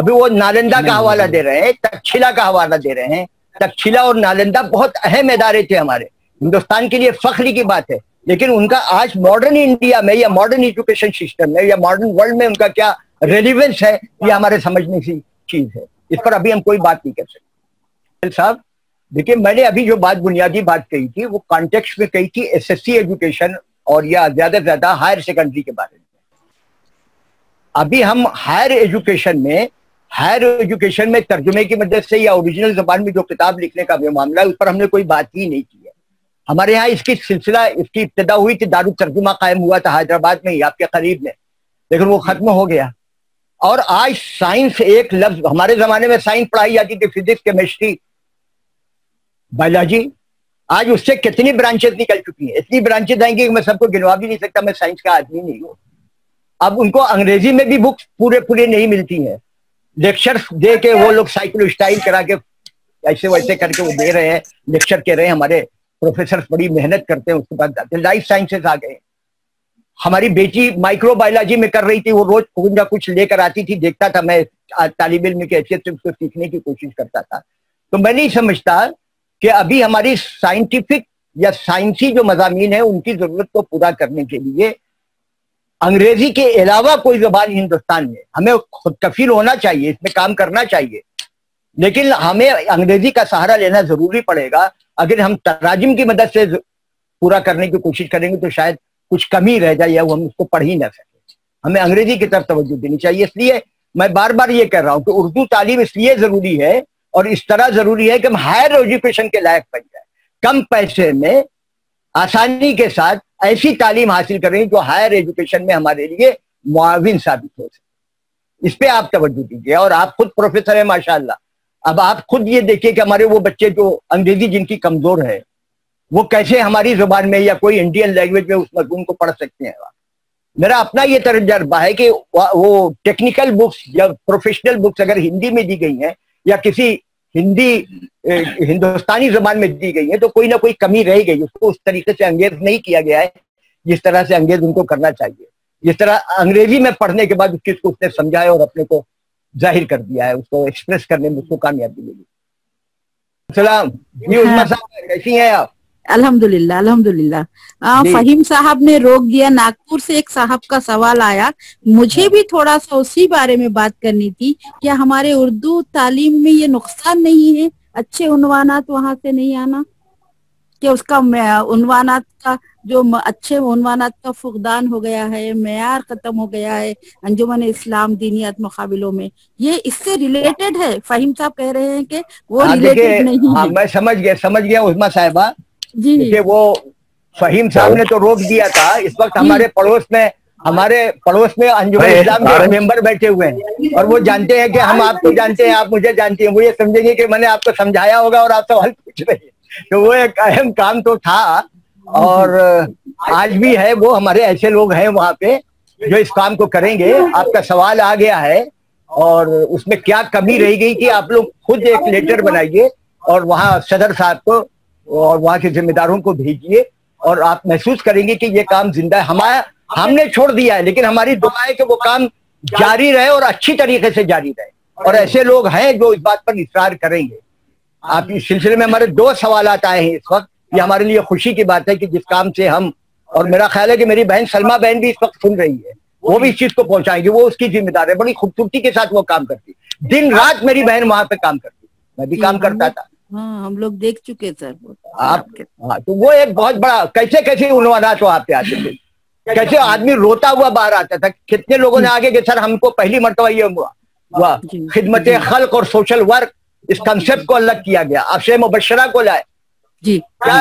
ابھی وہ نالندہ کا حوالہ دے رہے ہیں, تکشیلا کا حوالہ دے رہے ہیں. تکشیلا اور نالندہ بہت اہم ادارے تھے ہمارے, ہندوستان کے لیے فخر کی بات ہے, لیکن ان کا آج ماڈرن انڈیا میں یا ماڈرن ایجوکیشن سسٹم میں یا ماڈرن ورلڈ میں ان کا کیا ریلیونس ہے, یہ ہمارے سمجھنے کی چیز ہے. اس پر ابھی ہم کوئی بات نہیں کر سکتے. صاحب دیکھیے, میں نے ابھی جو بات بنیادی بات کہی تھی وہ کانٹیکسٹ میں کہی تھی ایس ایس سی ایجوکیشن اور یا زیادہ سے زیادہ ہائر سیکنڈری کے بارے میں. ابھی ہم ہائر ایجوکیشن میں ترجمے کی مدد سے یا اوریجنل زبان میں جو کتاب لکھنے کا معاملہ ہے اس پر ہم نے کوئی بات ہی نہیں کی ہے. ہمارے یہاں اس کی ابتدا ہوئی تھی, دارالترجمہ قائم ہوا تھا حیدرآباد میں ہی آپ کے قریب میں, لیکن وہ ختم ہو گیا. اور آج سائنس ایک لفظ, ہمارے زمانے میں سائنس پڑھائی جاتی تھی, فزکس, کیمسٹری, بایولوجی, آج اس سے کتنی برانچز نکل چکی ہیں, اتنی برانچز آئیں گی کہ میں سب کو گنوا بھی نہیں سکتا, میں سائنس کا آدمی نہیں ہوں. اب ان کو انگریزی میں بھی بکس پورے نہیں ملتی ہیں, لیکچرز دے کے وہ لوگ سائیکل اسٹائل کرا کے ایسے ویسے کر کے وہ دے رہے ہیں, لیکچر کہہ رہے ہیں. ہمارے پروفیسر بڑی محنت کرتے ہیں, اس کے بعد لائف سائنسز آ گئے. ہماری بیٹی مائکرو بایولوجی میں کر رہی تھی, وہ روز کچھ نہ کچھ لے کر آتی تھی, دیکھتا تھا میں طالب علم کی حیثیت سے اس کو سیکھنے کی کوشش کرتا تھا. تو میں نہیں سمجھتا کہ ابھی ہماری سائنٹیفک یا سائنسی جو مضامین ہیں ان کی ضرورت کو پورا کرنے کے لیے انگریزی کے علاوہ کوئی زبان ہندوستان میں ہمیں خود کفیل ہونا چاہیے, اس میں کام کرنا چاہیے. لیکن ہمیں انگریزی کا سہارا لینا ضروری پڑے گا. اگر ہم تراجم کی مدد سے پورا کرنے کی کوشش کریں گے تو شاید کچھ کمی رہ جائے یا وہ ہم اس کو پڑھ ہی نہ سکیں. ہمیں انگریزی کی طرف توجہ دینی چاہیے. اس لیے میں بار بار یہ کہہ رہا ہوں کہ اردو تعلیم اس لیے ضروری ہے اور اس طرح ضروری ہے کہ ہم ہائر ایجوکیشن کے لائق بن جائیں, کم پیسے میں آسانی کے ساتھ ایسی تعلیم حاصل کریں جو ہائر ایجوکیشن میں ہمارے لیے معاون ثابت ہو سکے. اس پہ آپ توجہ دیجیے. اور آپ خود پروفیسر ہیں ماشاءاللہ, اب آپ خود یہ دیکھیے کہ ہمارے وہ بچے جو انگریزی جن کی کمزور ہے وہ کیسے ہماری زبان میں یا کوئی انڈین لینگویج میں اس مضمون کو پڑھ سکتے ہیں. میرا اپنا یہ تجربہ ہے کہ وہ ٹیکنیکل بکس یا پروفیشنل بکس اگر ہندی میں دی گئی ہیں یا کسی ہندوستانی زبان میں دی گئی ہے تو کوئی نہ کوئی کمی رہ گئی, اس کو اس طریقے سے انگیز نہیں کیا گیا ہے جس طرح سے انگیز ان کو کرنا چاہیے. جس طرح انگریزی میں پڑھنے کے بعد اس چیز کو اس نے سمجھایا اور اپنے کو ظاہر کر دیا ہے, اس کو ایکسپریس کرنے میں اس کو کامیابی ملی. السلام جی عظمیٰ صاحب, کیسی ہیں آپ؟ الحمدللہ الحمدللہ. فہیم صاحب نے روک دیا. ناگپور سے ایک صاحب کا سوال آیا, مجھے بھی تھوڑا سا اسی بارے میں بات کرنی تھی. کیا ہمارے اردو تعلیم میں یہ نقصان نہیں ہے اچھے عنوانات وہاں سے نہیں آنا, کہ اس کا عنوانات کا جو اچھے عنوانات کا فقدان ہو گیا ہے, معیار ختم ہو گیا ہے انجمن اسلام دینیات مقابلوں میں, یہ اس سے ریلیٹڈ ہے؟ فہیم صاحب کہہ رہے ہیں کہ وہ ریلیٹڈ نہیں ہے. میں سمجھ گیا عظمیٰ صاحبہ جی, کہ وہ فہیم صاحب نے تو روک دیا تھا. اس وقت ہمارے پڑوس میں انجمن اسلام کے ممبر بیٹھے ہوئے ہیں اور وہ جانتے ہیں کہ ہم آپ کو جانتے ہیں, آپ مجھے جانتے ہیں. وہ یہ سمجھیں گے کہ میں نے آپ کو سمجھایا ہوگا اور آپ سوال پوچھ رہے ہیں. تو وہ ایک اہم کام تو تھا اور آج بھی ہے. وہ ہمارے ایسے لوگ ہیں وہاں پہ جو اس کام کو کریں گے. آپ کا سوال آ گیا ہے اور اس میں کیا کمی رہ گئی کہ آپ لوگ خود ایک لیٹر بنائیے اور وہاں صدر صاحب کو اور وہاں کے ذمہ داروں کو بھیجیے اور آپ محسوس کریں گے کہ یہ کام زندہ ہے. ہم نے چھوڑ دیا ہے لیکن ہماری دعا ہے کہ وہ کام جاری رہے اور اچھی طریقے سے جاری رہے, اور ایسے لوگ ہیں جو اس بات پر اصرار کریں گے. آپ اس سلسلے میں ہمارے 2 سوالات آئے ہیں اس وقت. یہ ہمارے لیے خوشی کی بات ہے کہ جس کام سے ہم, اور میرا خیال ہے کہ میری بہن سلمہ بہن بھی اس وقت سن رہی ہے, وہ بھی اس چیز کو پہنچائیں گی. وہ اس کی ذمہ دار ہے, بڑی خوبصورتی کے ساتھ وہ کام کرتی, دن رات میری بہن وہاں پہ کام کرتی, میں بھی کام کرتا تھا. ہاں ہم لوگ دیکھ چکے سر. تو وہ ایک بہت بڑا, کیسے عنوانات وہاں پہ آتے تھے, کیسے آدمی روتا ہوا باہر آتا تھا. کتنے لوگوں نے آگے کہ سر ہم کو پہلی مرتبہ یہ ہوا خدمت خلق اور سوشل ورک, اس کنسپٹ کو الگ کیا گیا, افشے مبشرہ کو لائے. کیا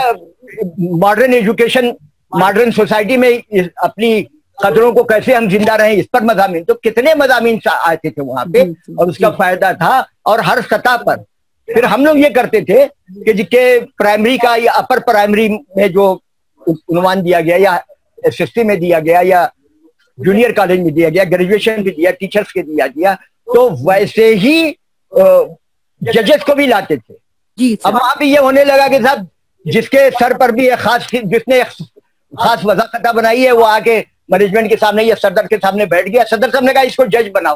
ماڈرن ایجوکیشن, ماڈرن سوسائٹی میں اپنی قدروں کو کیسے ہم زندہ رہیں, اس پر مضامین. تو کتنے مضامین آتے تھے وہاں پہ اور اس کا فائدہ تھا, اور ہر سطح پر. پھر ہم لوگ یہ کرتے تھے کہ پرائمری کا یا اپر پرائمری میں جو عنوان دیا گیا یا ایس ایس ٹی میں دیا گیا یا جونیئر کالج میں دیا گیا, گریجویشن بھی دیا, ٹیچرز کے دیا گیا, تو ویسے ہی ججز کو بھی لاتے تھے. اب وہاں پہ یہ ہونے لگا کہ صاحب جس کے سر پر بھی جس نے خاص وضاحت بنائی ہے وہ آ کے مینجمنٹ کے سامنے یا صدر کے سامنے بیٹھ گیا. صدر صاحب نے کہا اس کو جج بناؤ.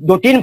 2-3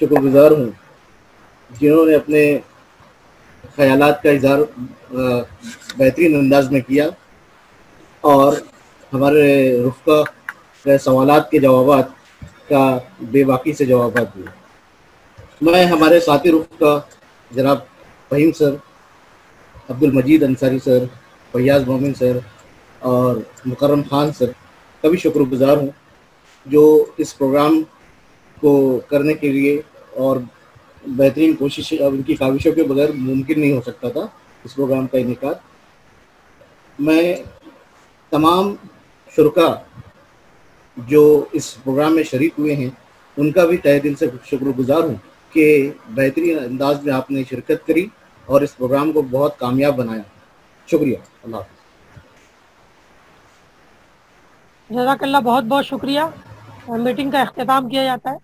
شکر گزار ہوں جنہوں نے اپنے خیالات کا اظہار بہترین انداز میں کیا اور ہمارے رفقا کے سوالات کے جوابات کا بے باکی سے جوابات دیے. میں ہمارے ساتھی رفقا جناب فہیم سر، عبد المجید انصاری سر، فیاض مومن سر اور مکرم خان سر کا بھی شکر گزار ہوں جو اس پروگرام کو کرنے کے لیے اور بہترین کوشش ان کی کاوشوں کے بغیر ممکن نہیں ہو سکتا تھا اس پروگرام کا انعقاد. میں تمام شرکا جو اس پروگرام میں شریک ہوئے ہیں ان کا بھی تہہ دل سے شکر گزار ہوں کہ بہترین انداز میں آپ نے شرکت کری اور اس پروگرام کو بہت کامیاب بنایا. شکریہ. اللہ حافظ. جزاک اللہ، بہت بہت شکریہ. میٹنگ کا اختتام کیا جاتا ہے.